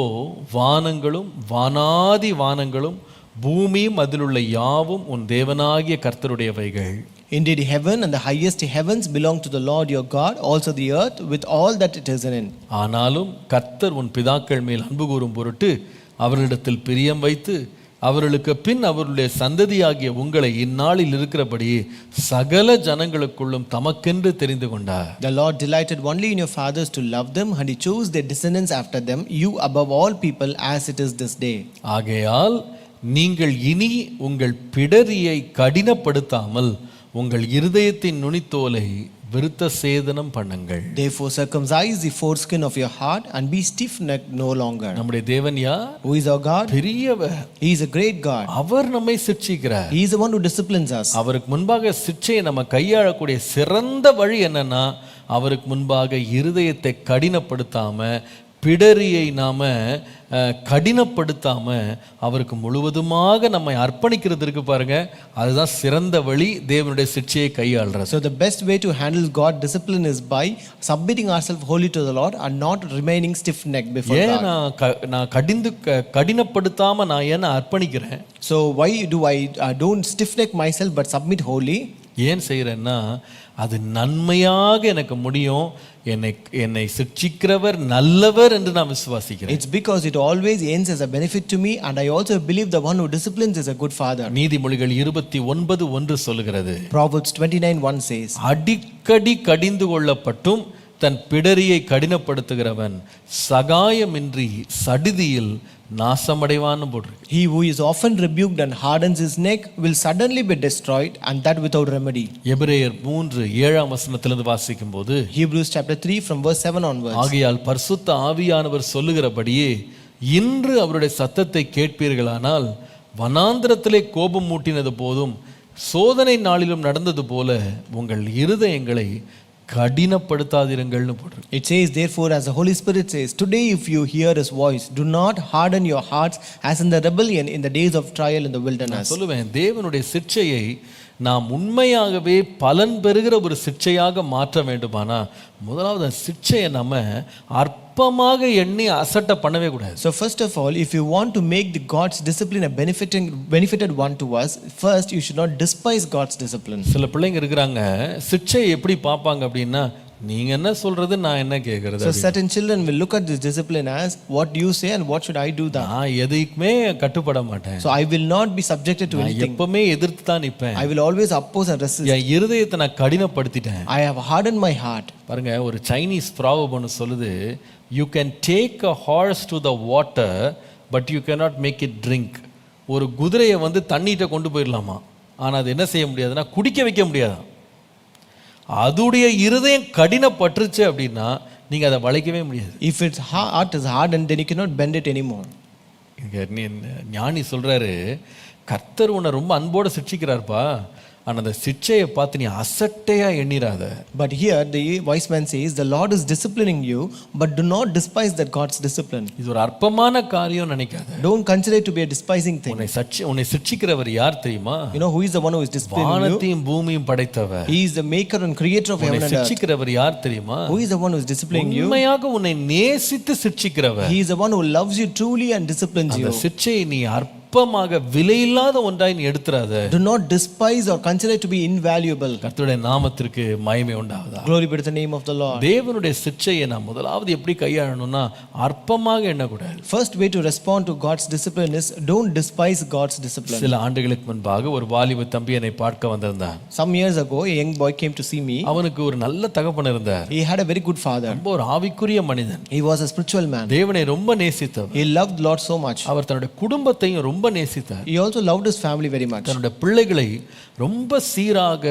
வானங்களும் வானாதி வானங்களும் பூமியும் அதிலுள்ள யாவும் உன் தேவனாகிய கர்த்தருடையவைகள். Indeed, heaven and the highest heavens belong to the Lord your God, also the earth with all that it is in. ஆனாலும் கர்த்தர் உன் பிதாக்கள் மேல் அன்பு கூறும் பொருட்டு அவர்களிடத்தில் பிரியம் வைத்து அவர்களுக்கு பின் அவருடைய சந்ததியாகிய உங்களை இந்நாளில் இருக்கிறபடி சகல ஜனங்களுக்குள்ளும் தமக்கென்று தெரிந்து கொண்டார். The Lord delighted only in your fathers to love them, and he chose their descendants after them, you above all people, as it is this day. ஆகையால் நீங்கள் இனி உங்கள் பிடரியை கடினப்படுத்தாமல் உங்கள் இருதயத்தின் நுனித்தோலை விருத்த சேதனம் பண்ணுங்கள். Therefore circumcise the foreskin of your heart and be stiff-necked no longer. நம்முடைய தேவன் யார்? Who is our God? பெரியவர். He is a great God. அவர் நம்மை சிட்சிக்கிறார். He is the one who disciplines us. அவருக்கு முன்பாக சிட்சையை நம்ம கையாளக்கூடிய சிறந்த வழி என்னன்னா, அவருக்கு முன்பாக இருதயத்தை கடினப்படுத்தாம பிடரியை நாம கடினப்படுத்தாம அவருக்கு முழுவதுமாக நம்மை அர்ப்பணிக்கிறதுக்கு பாருங்க, அதுதான் சிறந்த வழி தேவனுடைய சிட்சையை கையாளுறது. So the best way to handle God discipline is by submitting ourselves wholly to the Lord and not remaining stiff-necked before God. நான் கடினப்படுத்தாம நான் என்ன அர்ப்பணிக்கிறேன்? So why do I don't stiff-neck myself but submit wholly? ஏன் செய்கிறேன்னா, அது நன்மையாக எனக்கு முடியும். என்னை சிட்சிக்கிறவர் நல்லவர் என்று நான் விசுவாசிக்கிறேன். It's because it always ends as a benefit to me, and I also believe the one who disciplines is a good father. நீதிமொழிகள் 29:1 சொல்லுகிறது. Proverbs 29:1 says, அடிக்கடி கடிந்து கொள்ளப்பட்டும் தன் பிடரியை கடினப்படுத்துகிறவன் சகாயமின்றி சடிதியில் நாசமடைவான்னு போட்டிருக்கு. He who is often rebuked and hardens his neck will suddenly be destroyed, and that without remedy. எபிரேயர் 3:7 வாசிக்கும் போது, Hebrews chapter 3 from verse 7 onwards. ஆகையால் பரிசுத்த ஆவியானவர் சொல்லுகிறபடியே இன்று அவருடைய சத்தத்தை கேட்பீர்களானால் வனாந்திரத்திலே கோபம் மூட்டினது போதும் சோதனை நாளிலும் நடந்தது போல உங்கள் இருதயங்களை கடினப்படுத்தாதிருங்கள்னு போட்டிருக்கு. It says, therefore, as the Holy Spirit says, today if you hear his voice, do not harden your hearts as in the rebellion in the days of trial in the wilderness. சொல்லுவேன், தேவனுடைய சிட்சையை நாம் உண்மையாகவே பலன் பெறுகிற ஒரு சிட்சையாக மாற்ற வேண்டுமானா முதலாவது சிட்சையை நம்ம அற்பமாக எண்ணி அசட்டை பண்ணவே கூடாது. So first of all, if you want to make the God's discipline a benefited one to us, first you should not despise God's discipline. சில பிள்ளைங்க இருக்கிறாங்க, சிட்சையை எப்படி பார்ப்பாங்க அப்படின்னா, நீங்க என்ன சொல்றது நான் என்ன கேட்கறது. So certain children will look at this discipline as what do you say and what should I do that. நான் எதுக்குமே கட்டுப்பட மாட்டேன். So I will not be subjected to anything. எப்பவுமே எதிர்த்து தான் நிப்பேன். I will always oppose and resist. என் இருதயத்தை நான் கடினப்படுத்திட்டேன். I have hardened my heart. பாருங்க, ஒரு சைனீஸ் ப்ராவர்ப் ஒன்று சொல்லுது, you can take a horse to the water but you cannot make it drink. ஒரு குதிரையை வந்து தண்ணிட்ட கொண்டு போயிடலாமா, ஆனால் அது என்ன செய்ய முடியாதுன்னா குடிக்க வைக்க முடியாது. அதுடைய இருதயம் கடினப்பட்டுருச்சு அப்படின்னா நீங்க அதை வளைக்கவே முடியாது. If its heart is hardened, then you cannot bend it anymore. ஞானி சொல்றாரு, கர்த்தர் உன்னை ரொம்ப அன்போடு சிட்சிக்கிறார்ப்பா, ஆனால் அந்த சிட்சையை பார்த்து நீ அசட்டையா எண்ணிராத. But here the wise man says, the Lord is disciplining you, but do not despise that God's discipline. இது ஒரு அற்பமான காரியம் நினைக்காத. Don't consider it to be a despising thing. உன்னை சிட்சிக்கிறவர் யார் தெரியுமா? You know who is the one who is disciplining you? வானத்தையும் பூமியும் படைத்தவர். He is the maker and creator of heaven and earth. சிட்சிக்கிறவர் யார் தெரியுமா? Who is the one who is disciplining you? உண்மையாக உன்னை நேசித்து சிட்சிக்கிறவர். He is the one who loves you truly and disciplines you. அந்த சிட்சையை நீ அற்பமாக விலையில்லாத ஒன்றாய் நீ எடுத்துறாத. Do not despise or consider it to be invaluable. கர்த்தருடைய நாமத்திற்கு மகிமை உண்டாவதாக. Glory be to the name of the Lord. தேவனுடைய சிட்சையை நாம் முதலாவது எப்படி கையாளணும்னா அற்பமாக எண்ணக்கூடாது. First way to respond to God's discipline is don't despise God's discipline. சில ஆண்டுகளுக்கு முன்பாக ஒரு வாலிப தம்பி என்னை பார்க்க வந்திருந்தான். Some years ago a young boy came to see me. அவனுக்கு ஒரு நல்ல தகப்பன் இருந்தார். He had a very good father. ரொம்ப ஒரு ஆவிக்குரிய மனிதன். He was a spiritual man. தேவனை ரொம்ப நேசித்தவர். He loved Lord so much. அவர் தன்னுடைய குடும்பத்தையும் ரொம்ப ரொம்ப நேசித்தார். He also loved his family very much. தன்னுடைய பிள்ளைகளை ரொம்ப சீராக,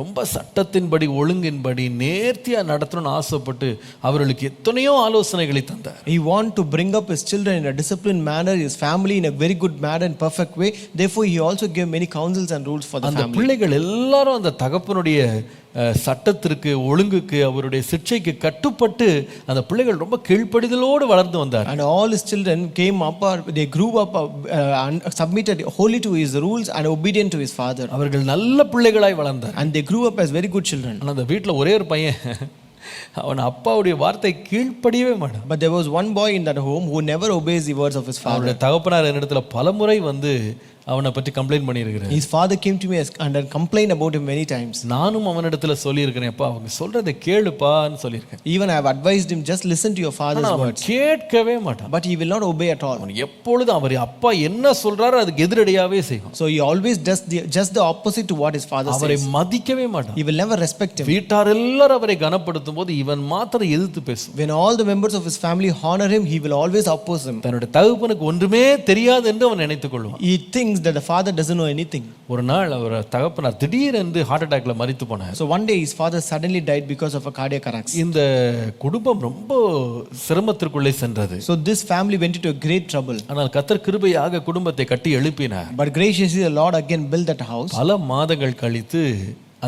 ரொம்ப சட்டத்தின்படி, ஒழுங்கின்படி, நேர்த்தியா நடத்தணும்னு ஆசைப்பட்டு அவர்களுக்கு எத்தனையோ ஆலோசனைகளை தந்தார். He wanted to bring up his children in a disciplined manner, his family in a very good manner and perfect way. Therefore, he also gave many counsels and rules for the அந்த family. பிள்ளைகள் எல்லாரும் அந்த தகப்பனுடைய சட்டத்திற்கு, ஒழுங்குக்கு, அவருடைய சிட்சைக்கு கட்டுப்பட்டு அந்த பிள்ளைகள் ரொம்ப கீழ்ப்படிதலோடு வளர்ந்து வந்தார். And all his children came up, they grew up and submitted wholly to his rules and obedient to his father. அவர்கள் நல்ல பிள்ளைகளாய் வளர்ந்தார். And they grew up as very good children. ஆனால் அந்த வீட்டில் ஒரே ஒரு பையன், அவன் அப்பாவுடைய வார்த்தை கீழ்ப்படியவே மாட்டான். But there was one boy in that home who never obeys the words of his father. அவருடைய தகப்பனார் என்னிடத்துல பலமுறை வந்து அவனை பற்றி கம்ப்ளைண்ட் பண்ணியிருக்கிறேன். His father came to me and complained about him many times. நானும் அவனிடத்துல சொல்லியிருக்கிறேன், அப்பா அவங்க சொல்றதை கேளுப்பான்னு சொல்லியிருக்கேன். Even I have advised him, just listen to your father's words. கேட்கவே மாட்டான். But he will not obey at all. அவன் எப்பொழுதும் அவர் அப்பா என்ன சொல்றாரோ அதுக்கு எதிரடியாவே செய்வான். So he always does just the opposite to what his father அவரை says. மதிக்கவே மாட்டான். He will never respect him. வீட்டார் எல்லாரும் அவரை கனப்படுத்தும் போது இவன் மாத்திரம் எதிர்த்து பேசும். When all the members of his family honor him, he will always oppose him. தன்னுடைய தகப்பனுக்கு ஒன்றுமே தெரியாது என்று அவன் நினைத்துக் கொள்வான். He thinks that the father doesn't know anything. ஒரு நாள் அவர் தகப்பனார் திடீரென்று ஹார்ட் அட்டாக்ல மரித்து போனார். So one day his father suddenly died because of a cardiac arrest. இந்த குடும்பம் ரொம்ப சிரமத்திற்குள்ளே சென்றது. So this family went into a great trouble. ஆனால் கர்த்தர் கிருபையாக குடும்பத்தை கட்டி எழுப்பினார். But graciously the Lord again built that house. பல மாதங்கள் கழித்து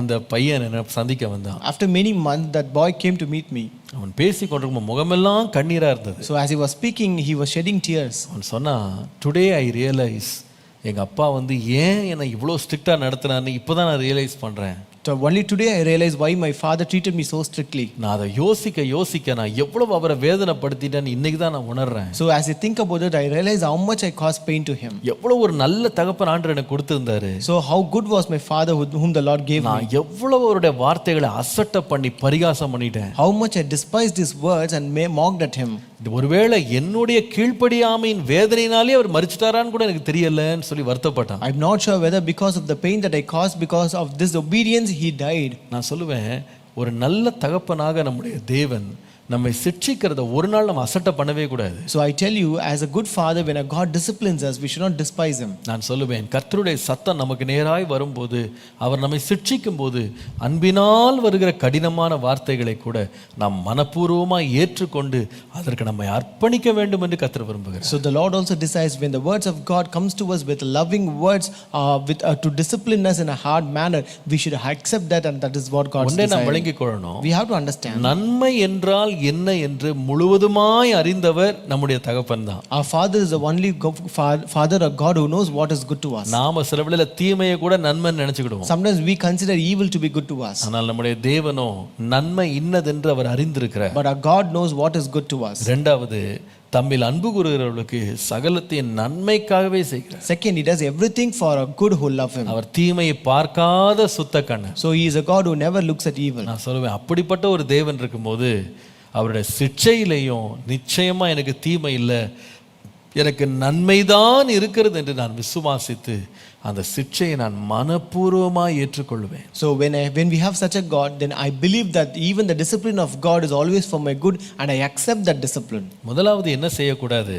அந்த பையன் என்ன சந்திக்க வந்தான். After many months that boy came to meet me. அவன் பேசி கொண்டிருக்கும் முகமெல்லாம் கண்ணீரா இருந்தது. So as he was speaking, he was shedding tears. அவன் சொன்னா, டுடே ஐ ரியலைஸ், எங்க அப்பா வந்து ஏன் என்னை இவ்வளோ ஸ்ட்ரிக்டா நடத்தினான்னு இப்போதான் நான் ரியலைஸ் பண்றேன். So only today I realized why my father treated me so strictly. நான் அதை யோசிக்க நான் எவ்வளவு அவரை வேதனைப்படுத்திட்டேன்னு இன்னைக்கு தான் நான் உணர்றேன். So as I think about it, I realize how much I caused pain to him. எவ்வளவு ஒரு நல்ல தகப்பன் ஆண்டவர் எனக்கு கொடுத்திருந்தாரு. So how good was my father whom the Lord gave me. நான் எவ்வளவு அவருடைய வார்த்தைகளை அசட்டை பண்ணி பரிகாசம் பண்ணிட்டேன். How much I despised his words and mocked at him. ஒருவேளை என்னுடைய கீழ்ப்படியாமையின் வேதனையினாலே அவர் மரிச்சிட்டாரான்னு கூட எனக்கு தெரியலன்னு சொல்லி வருத்தப்பட்டான். I'm not sure whether because of the pain that I caused because of this obedience he died. நான் சொல்லுவேன், ஒரு நல்ல தகப்பனாக நம்முடைய தேவன் நம்மை சிட்சிக்கிறத ஒரு நாள் நம்ம அசட்டை பண்ணவே கூடாது. So I tell you, as a good father, when a God disciplines us, we should not despise him. நான் சொல்லுவேன், கர்த்தருடைய சத்தம் நமக்கு நேராய் வரும்போது, அவர் நம்மை சிட்சிக்கும் போது, அன்பினால் வருகிற கடினமான வார்த்தைகளை கூட நாம் மனப்பூர்வமாய் ஏற்றுக்கொண்டு அதற்கு நம்மை அர்ப்பணிக்க வேண்டும் என்று கர்த்தர் விரும்புகிறார். So the Lord also decides when the words of God comes to us with loving words, to discipline us in a hard manner, we should accept that, and that is what God ஒன்றே நாம் desires. விளங்கிக் கொள்ளணும். We have to understand. நன்மை என்றால் என்ன என்று முழுவதுமாய் அறிந்தவர் நம்முடைய தகப்பன் தான். Our father is the only father or God who knows what is good to us. நாம சில வேளையில தீமையை கூட நன்மைன்னு நினைச்சுக்கிடுவோம். Sometimes we consider evil to be good to us. ஆனால் நம்முடைய தேவனோ நன்மை இன்னதென்று அவர் அறிந்திருக்கிறார். But our God knows what is good to us. இரண்டாவது, தம்மில் அன்பு கூறுகிறவர்களுக்கு சகலத்தையும் நன்மைக்காகவே செய்கிறார். Second, he does everything for a good who love him. அவர் தீமையை பார்க்காத சுத்த Kannan. So he is a God who never looks at evil. நான் சொல்லுவேன், அப்படிப்பட்ட ஒரு தேவன் இருக்கும்போது அவருடைய சிட்சையிலையும் நிச்சயமா எனக்கு தீமை இல்லை, எனக்கு நன்மைதான் இருக்கிறது என்று நான் விசுவாசித்து அந்த சிட்சையை நான் மனப்பூர்வமாக ஏற்றுக்கொள்வேன். So when we have such a God, then I believe that even the discipline of God is always for my good, and I accept that discipline. முதலாவது என்ன செய்யக்கூடாது?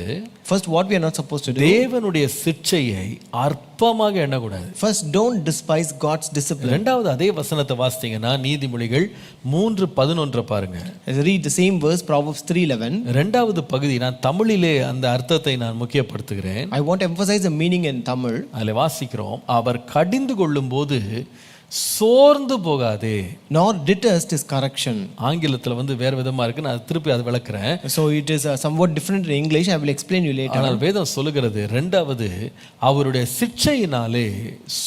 First, what we are not supposed to do. தேவனுடைய சிட்சையை அற்பமாக எண்ணக்கூடாது. First, don't despise God's discipline. இரண்டாவது அதே வசனத்தை வாசித்தீங்கன்னா நீதிமொழிகள் 3:11 பாருங்க. Read the same verse, Proverbs 3:11. இரண்டாவது பகுதி நான் தமிழிலே அந்த அர்த்தத்தை நான் முக்கியப்படுத்துகிறேன். I want to emphasize the meaning in Tamil. அதில் வாசிக்கிறோம், அவர் கடிந்து கொள்ளும் போது சோர்ந்து போகாதே. Nor detest his correction. ஆங்கிலத்தில் வந்து வேற விதமா இருக்கு, நான் திருப்பி அதை விளக்குறேன். So it is somewhat different in English. I will explain you later. ஆனால் வேதம் சொல்லுகிறது, இரண்டாவது அவருடைய சிட்சையினாலே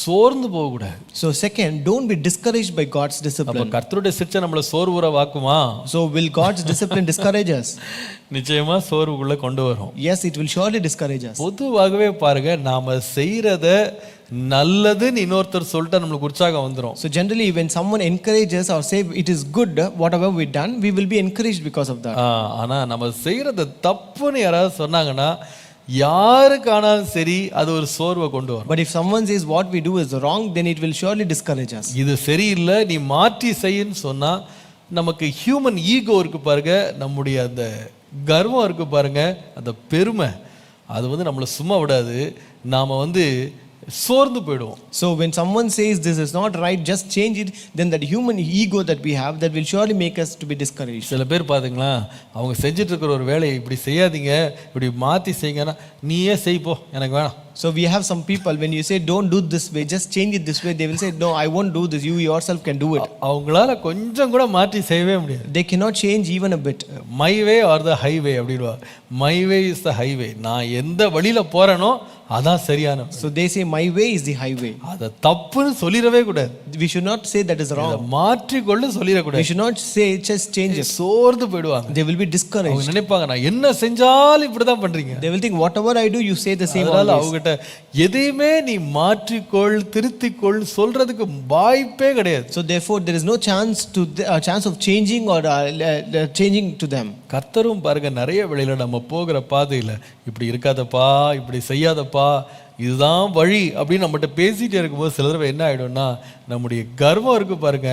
சோர்ந்து போக கூடாது. So second, don't be discouraged by God's discipline. அப்ப கர்த்தருடைய சிட்சை நம்மள சோர்வுறவாக்குமா? So will God's discipline discourage us? நிச்சயமா சோர்வுக்குள்ள கொண்டு வரும். Yes, it will surely discourage us. பொதுவாகவே பாருங்க, நாம செய்யறத நல்லதுன்னு இன்னொருத்தர் சொல்லிட்டா நம்மளுக்கு உற்சாகம் வந்துடும். So generally when someone encourages or say it is good whatever we done, we will be encouraged because of that. ஆனா நம்ம செய்யறத தப்புன்னு யாராவது சொன்னாங்கன்னா யாருக்கானாலும் சரி அது ஒரு சோர்வை கொண்டு வரும். But if someone says what we do is wrong, then it will surely discourage us. இது சரியில்லை, நீ மாற்றி செய்யின்னு சொன்னா நமக்கு ஹியூமன் ஈகோ இருக்கு பாருங்க, நம்முடைய அந்த கர்வம் இருக்கு பாருங்க, அந்த பெருமை, அது வந்து நம்மளை சும்மா விடாது. நாம சோர்ந்து போயிடுவோம். So when someone says this is not right, just change it, then that human ego that we have, that will surely make us to be discouraged. சில பேர் பாத்தீங்களா, அவங்க செஞ்சுட்டு இருக்கிற ஒரு வேலையை இப்படி செய்யாதீங்க, இப்படி மாத்தி செய்யுங்கன்னா, நீயே செய் போ, எனக்கு வேணாம். So we have some people, when you say don't do this way, just change it this way, they will say no, I won't do this, you yourself can do it. அவங்களால கொஞ்சம் கூட மாற்றி செய்யவே முடியாது. They cannot change even a bit. My way are the highway அப்படிடுவா. My way is the highway. நான் எந்த வழியில போறேனோ அதான் சரியான. So they say my way is the highway. அத தப்புன்னு சொல்லிரவே கூடாது. We should not say that is wrong. மாற்றி கொள்ள சொல்லிர கூடாது. We should not say just change it. சோர்ந்து போய்டுவாங்க. They will be discouraged. அவங்க நினைப்பாங்க நான் என்ன செஞ்சாலும் இப்படி தான் பண்றீங்க. They will think whatever I do you say the same always. அவங்கட்ட எதையுமே நீ மாற்றிக்கொள் திருத்திக்கொள் சொல்றதுக்கு வாய்ப்பே கிடையாது. So therefore there is no chance of changing or changing to them. கர்த்தரும் பாருங்க நிறைய வேளையில நம்ம போகிற பாதையில இப்படி இருக்காதப்பா, இப்படி செய்யாதப்பா, இதுதான் வழி அப்படின்னு நம்மகிட்ட பேசிட்டே இருக்கும்போது சில தடவை என்ன ஆயிடும்னா, நம்முடைய கர்வம் இருக்கு பாருங்க,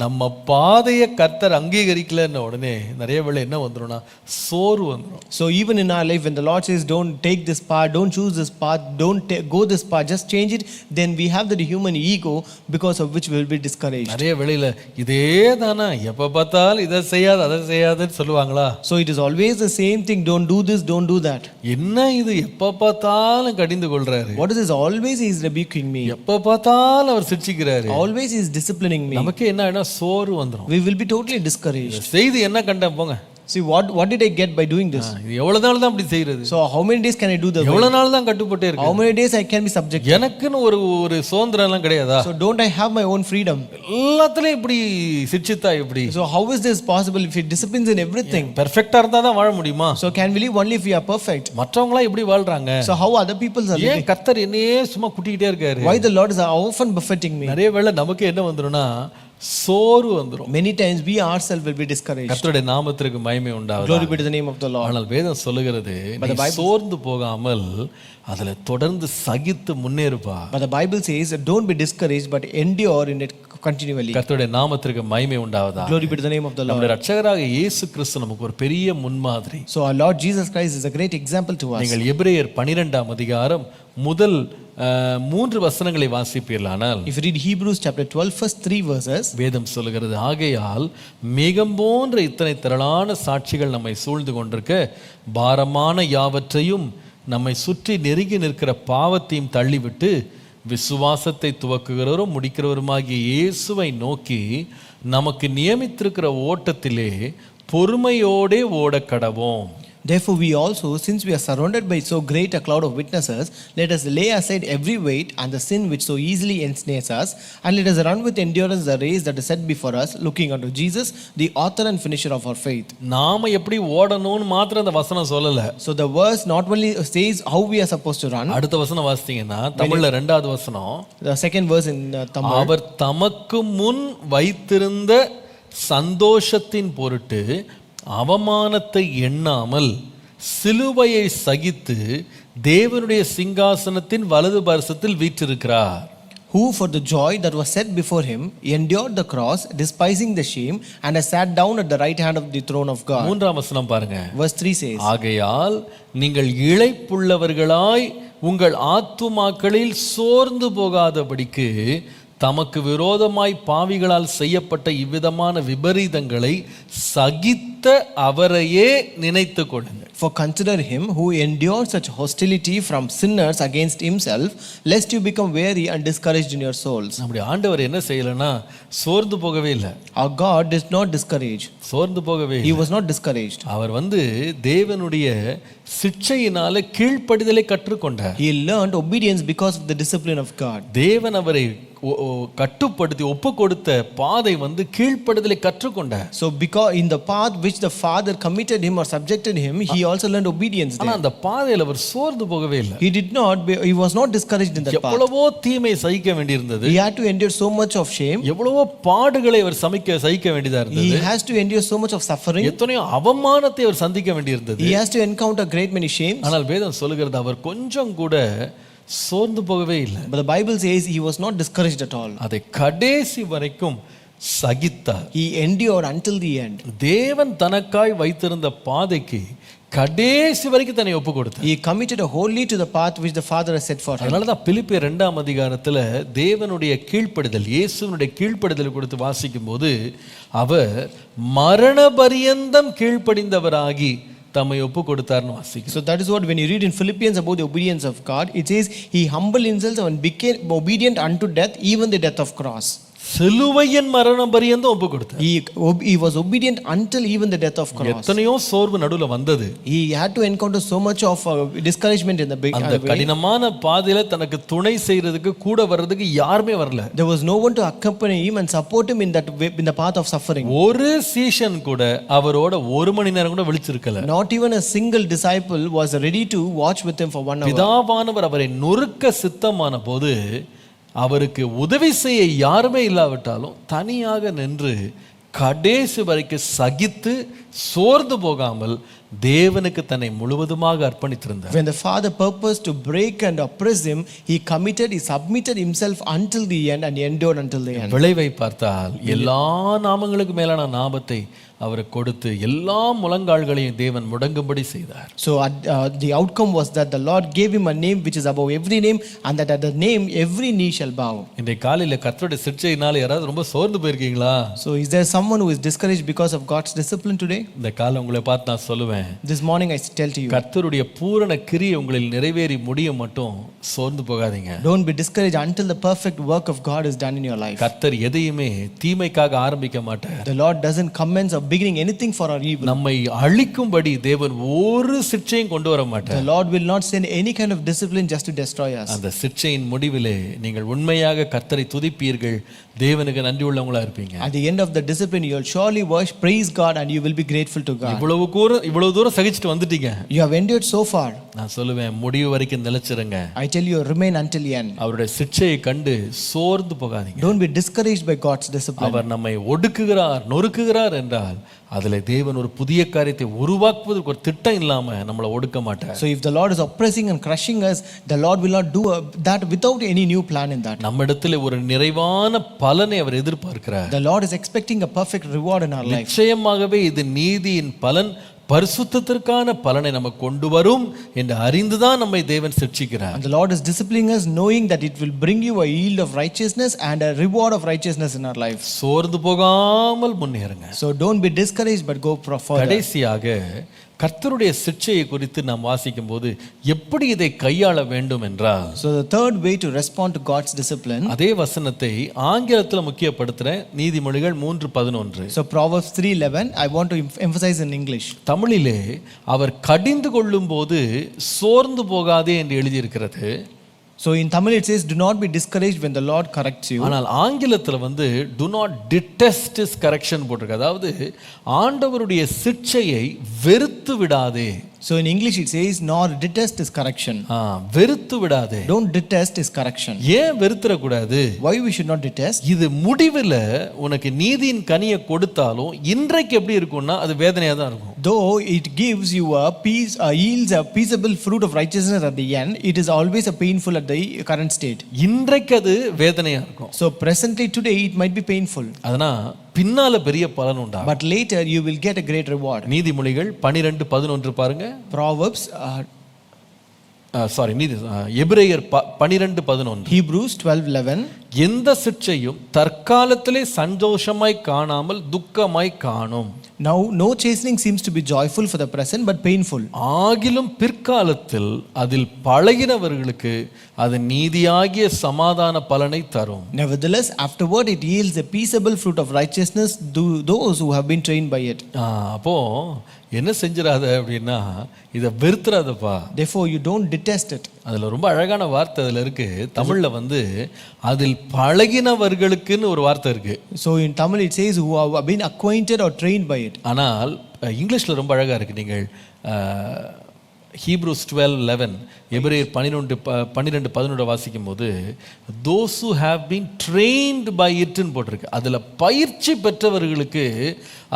நம்ம பாதையை கர்த்தர் அங்கீகரிக்கலன்னு உடனே நிறைய வேளை என்ன வந்துடும்னா சோர்வு வந்துடும். So even in our life when the Lord says don't take this path, don't choose this path, don't go this path, just change it, then we have the human ego because of which we will be discouraged. நிறைய வேளையில இதே தானா, எப்ப பார்த்தாலும் இதை செய்யாத அதை செய்யாதுன்னு சொல்லுவாங்களா. So it is always the same thing, don't do this, don't do that. என்ன இது எப்ப பார்த்தாலும் கடிந்து கொள்றாரு. What is this? Always he is rebuking me. எப்ப பார்த்தாலும் அவர் சிரிச்சுக்கிறாரு. Always he is disciplining me. நமக்கு என்ன ஆயிடும், சோர்வு வந்துடும். We will be totally discouraged. செய்து என்ன கண்டேன் போங்க. See what did I get by doing this? இது எவ்வளவு நாள் தான் இப்படி செய்யறது. So how many days can I do the எவ்வளவு நாள் தான் கட்டுப்பட்டே இருக்கு. How many days I can be subject? எனக்குன்னு ஒரு சுதந்திரம் எல்லாம் கிடையாதா. So don't I have my own freedom? எல்லாத்துலயும் இப்படி சிரிச்சுட்டா எப்படி. So how is this possible if he disciplines in everything? பெர்ஃபெக்ட்டா இருந்தா தான் வாழ முடியுமா. So can we live only if we are perfect? மற்றவங்களா எப்படி வாழ்றாங்க. So how other people are living? ஏன் கர்த்தர் என்னையே சும்மா குட்டிக்கிட்டே இருக்காரு. Why the Lord is often buffeting me? நிறைய வேளை நமக்கு என்ன வந்துரும்னா சோர்வு வந்துரும். Many times we ourselves will be discouraged. கர்த்தருடைய நாமத்திற்கு மகிமை உண்டாவதாக. Glory be to the name of the Lord. ஆனால் வேதம் சொல்லுகிறது நீ சோர்ந்து போகாமல் அதில் தொடர்ந்து சகித்து முன்னேறுப்பா. But the Bible says don't be discouraged but endure in it continually. கர்த்தருடைய நாமத்திற்கு மகிமை உண்டாவதாக. Glory be to the name of the Lord. நம்முடைய இரட்சகராக இயேசு கிறிஸ்து நமக்கு ஒரு பெரிய முன்மாதிரி. So our Lord Jesus Christ is a great example to us. நீங்கள் எபிரேயர் 12ஆம் அதிகாரம் முதல் 3 வசனங்களை வாசிப்பீர்களானால், if you read Hebrews chapter 12 first 3 verses, வேதம் சொல்லுகிறது, ஆகையால் மேகம் போன்ற இத்தனை திரளான சாட்சிகள் நம்மை சூழ்ந்து கொண்டிருக்க பாரமான யாவற்றையும் நம்மை சுற்றி நெருங்கி நிற்கிற பாவத்தையும் தள்ளிவிட்டு விசுவாசத்தை துவக்குகிறவரும் முடிக்கிறவருமாகிய இயேசுவை நோக்கி நமக்கு நியமித்திருக்கிற ஓட்டத்திலே பொறுமையோடே ஓட கடவோம். Therefore we also, since we are surrounded by so great a cloud of witnesses, let us lay aside every weight and the sin which so easily ensnares us, and let us run with endurance the race that is set before us, looking unto Jesus, the author and finisher of our faith. நாம எப்படி ஓடணும்னு மாத்திரம் அந்த வசனம் சொல்லல. So the verse not only says how we are supposed to run. அடுத்த வசனம் வாசித்தீங்கன்னா தமிழ்ல இரண்டாவது வசனம், the second verse in Tamil, அவர் தமக்கு முன் வைத்திருந்த சந்தோஷத்தின் பொருட்டு அவமானத்தை எண்ணாமல் சிலுவையை சகித்து தேவனுடைய சிங்காசனத்தின் வலது பார்சத்தில் வீற்றிருக்கிறார். who for the joy that was set before him endured the cross, despising the shame, and has sat down at the right hand of the throne of God. மூன்றாம் வசனம் பாருங்க. Verse 3 says, ஆகையால் நீங்கள் இளைப்புள்ளவர்களாய் உங்கள் ஆத்துமாக்களில் சோர்ந்து போகாதபடிக்கு தமக்கு விரோதமாய் பாவிகளால் செய்யப்பட்ட இவ்விதமான விபரீதங்களை சகித்த அவரையே நினைத்து கொள்ளுங்கள். For consider him who endured such hostility from sinners against himself, lest you become weary and discouraged in your souls. நம்முடைய ஆண்டவர் என்ன செய்யலன்னா சோர்ந்து போகவே இல்லை. Our God did not discourage. சோர்ந்து போகவே He was not discouraged. அவர் தேவனுடைய சிட்சையினால கீழ்ப்படிதலை கற்றுக்கொண்டார். He learned obedience because of the discipline of God. தேவன் அவரை கட்டுப்படுத்தி ஒப்பு கொடுத்த பாதை கீழ்ப்படிதலை கற்றுக்கொண்டார். So because in the path which the Father committed him or subjected him, he also learned obedience there. ஆனா அந்த பாதையில அவர் சோர்ந்து போகவே இல்லை. He was not discouraged in that path. எவ்வளவோ தீமை சகிக்க வேண்டியிருந்தது. He had to endure so much of shame. எவ்வளவோ பாடுகளை அவர் சகிக்க வேண்டியதா இருந்தது. He has to endure so much of suffering. எத்தனையோ அவமானத்தை அவர் சந்திக்க வேண்டியிருந்தது. He has to encounter great many shames. ஆனால் வேதம் சொல்லுகிறது அவர் கொஞ்சம் கூட சோர்ந்து போகவே இல்லை. But the Bible says he was not discouraged at all. அதை கடைசி வரைக்கும் சகித்தார். He endured until the end. தேவன் தனக்காய் வைத்திருந்த பாதைக்கு கடைசி வரைக்கும் தன்னை ஒப்பு கொடுத்தார். He committed wholly to the path which the Father has set for him. அதனால தான் பிலிப்பியர் 2ஆம் அதிகாரத்துல தேவனுடைய கீழ்ப்படிதல், இயேசுவினுடைய கீழ்ப்படிதல் கொடுத்து வாசிக்கும் போது அவர் மரண பரியந்தம் கீழ்ப்படிந்தவராகி தம்மை ஒப்பு கொடுத்தார்னு வாசிக்கிறோம். So that is what when you read in Philippians about the obedience of God, it says he humbled himself and became obedient unto death, even the death of cross. சிலுவையின் மரணம் பரியந்தம் ஒப்பு கொடுத்தார். He was obedient until even the death of cross. எத்தனையோ சோர்வு நடுவுல வந்தது. He had to encounter so much of discouragement in the beginning. அந்த கடினமான பாதையில தனக்கு துணை செய்யறதுக்கு கூட வர்றதுக்கு யாருமே வரல. There was no one to accompany him and support him in that way, in the path of suffering. ஒரு சீஷன் கூட அவரோட ஒரு மணி நேரம் கூட விழிச்சிருக்கல. Not even a single disciple was ready to watch with him for 1 hour. பிதாவானவர் அவரை நொறுக்க சித்தமான போது அவருக்கு உதவி செய்ய யாருமே இல்லாவிட்டாலும் தனியாக நின்று கடைசி வரைக்கும் சகித்து சோர்ந்து போகாமல் தேவனுக்கு தன்னை முழுவதுமாக அர்ப்பணித்திருந்தார். When the Father purposed to break and oppress him, he submitted himself until the end and endured until the end. விளைவை பார்த்தால் எல்லா நாமங்களுக்கு மேலான நாமத்தை அவருக்கு கொடுத்து எல்லா முழங்கால்களையும் தேவன் முடங்கும்படி செய்தார். So the outcome was that the Lord gave him a name which is above every name, and that at the name every knee shall bow. இன்றைய காலையில கர்த்தருடைய சிட்சையினால யாராவது ரொம்ப சோர்ந்து போயிருக்கீங்களா? So is there someone who is discouraged because of God's discipline today? இந்த காலை உங்களை பார்த்து நான் சொல்லுவேன், This morning I tell to you, கர்த்தருடைய பூரண கிரியை உங்களில் நிறைவேறி முடிய மட்டும் சோர்ந்து போகாதீங்க. don't be discouraged until the perfect work of God is done in your life. கர்த்தர் எதையுமே தீமைக்காக ஆரம்பிக்க மாட்டார். The Lord doesn't commence or beginning anything for our evil. நம்மை அழிக்கும்படி தேவன் ஒரு சிட்சையும் கொண்டு வர மாட்டார். The Lord will not send any kind of discipline just to destroy us. அந்த சிட்சையின் முடிவிலே நீங்கள் உண்மையாக கர்த்தரை துதிப்பீர்கள், தேவனுக்கு நன்றி உள்ளவங்களா இருப்பீங்க. At the end of the discipline you will surely worship, praise God, and you will be grateful to God. இவ்வளவு தூரம் சகிச்சுட்டு வந்துட்டீங்க. You have endured so far. நான் சொல்லுவேன், முடிவு வரைக்கும் நிலைச்சிருங்க. I tell you, remain until the end. அவருடைய சிட்சையை கண்டு சோர்ந்து போகாதீங்க. Don't be discouraged by God's discipline. அவர் நம்மை ஒடுக்குகிறார், நொறுக்குகிறார் என்றால் அதில் தேவன் ஒரு புதிய காரியத்தை உருவாக்குவதற்கு ஒரு திட்டம் இல்லாம நம்மளை ஒடுக்க மாட்டார். So if the Lord is oppressing and crushing us, the Lord will not do that without any new plan in that. நம்மிடத்தில் ஒரு நிறைவான பலனை அவர் எதிர்பார்க்கிறார். The Lord is expecting a perfect reward in our life. நிச்சயமாகவே இது நீதியின் பலன், பரிசுத்தத்திற்கான பலனை நமக்கு கொண்டு வரும் என்று அறிந்துதான் நம்மை தேவன் சிட்சிக்கிறார். And the Lord is disciplining us knowing that it will bring you a yield of righteousness and a reward of righteousness in our life. சோர்ந்து போகாமல் முன்னேறுங்க. So don't be discouraged but go further. கடைசியாக கர்த்தருடைய சிட்சையை குறித்து நாம் வாசிக்கும் போது எப்படி இதை கையாள வேண்டும் என்றால், So the third way to respond to God's discipline, அதே வசனத்தை ஆங்கிலத்தில் முக்கியப்படுத்துற நீதிமொழிகள் 3:11. so Proverbs 3:11 I want to emphasize in English. தமிழிலே அவர் கடிந்து கொள்ளும் போது சோர்ந்து போகாதே என்று எழுதியிருக்கிறது. So in Tamil it says, do not be discouraged when the Lord corrects you. ஆனால் ஆங்கிலத்தில் do not detest his correction போட்டிருக்கு. அதாவது ஆண்டவருடைய சிட்சையை வெறுத்து விடாதே. So in English it says, nor detest his correction. வெறுத்து விடாதே. Don't detest his correction. ஏன் வெறுத்துற கூடாது? Why we should not detest? இது முடிவில் உனக்கு நீதியின் கனியை கொடுத்தாலும் இன்றைக்கு எப்படி இருக்கும்னா அது வேதனையா தான் இருக்கும். Though it gives you a peace, yields a peaceable fruit of righteousness at the end, it is always a painful at the current state. இன்றைக்கு அது வேதனையா இருக்கும். So presently today it might be painful. அதனால் பின்னால பெரிய பலன் உண்டாகும். But later you will get a great reward. நீதிமொழிகள் 12:11 பாருங்க. Proverbs எபிரேயர் 12:11. Hebrews 12:11 எந்த சிட்சையும் தற்காலத்திலே சந்தோஷமாய் காணாமல் துக்கமாய் காணும். Now no chastening seems to be joyful for the present but painful. ஆகிலும் பிற்காலத்தில் அதில் பழகினவர்களுக்கு அது நீதியாகிய சமாதான பலனை தரும். Nevertheless afterward it yields a peaceable fruit of righteousness to those who have been trained by it. அப்போ என்ன செஞ்சிராத அப்படின்னா இதை வெறுத்துறாதப்பா. Therefore you don't detest it. அதில் ரொம்ப அழகான வார்த்தை அதில் இருக்கு. தமிழில் அதில் பழகினவர்களுக்குன்னு ஒரு வார்த்தை இருக்கு. So in Tamil it says who have been acquainted or trained by it. ஆனால் இங்கிலீஷில் ரொம்ப அழகாக இருக்கு. நீங்கள் Hebrews 12:11 எபிரேயர் 12:11 வாசிக்கும் போது those who have been trained by it ன்னு போட்டிருக்கு. அதில் பயிற்சி பெற்றவர்களுக்கு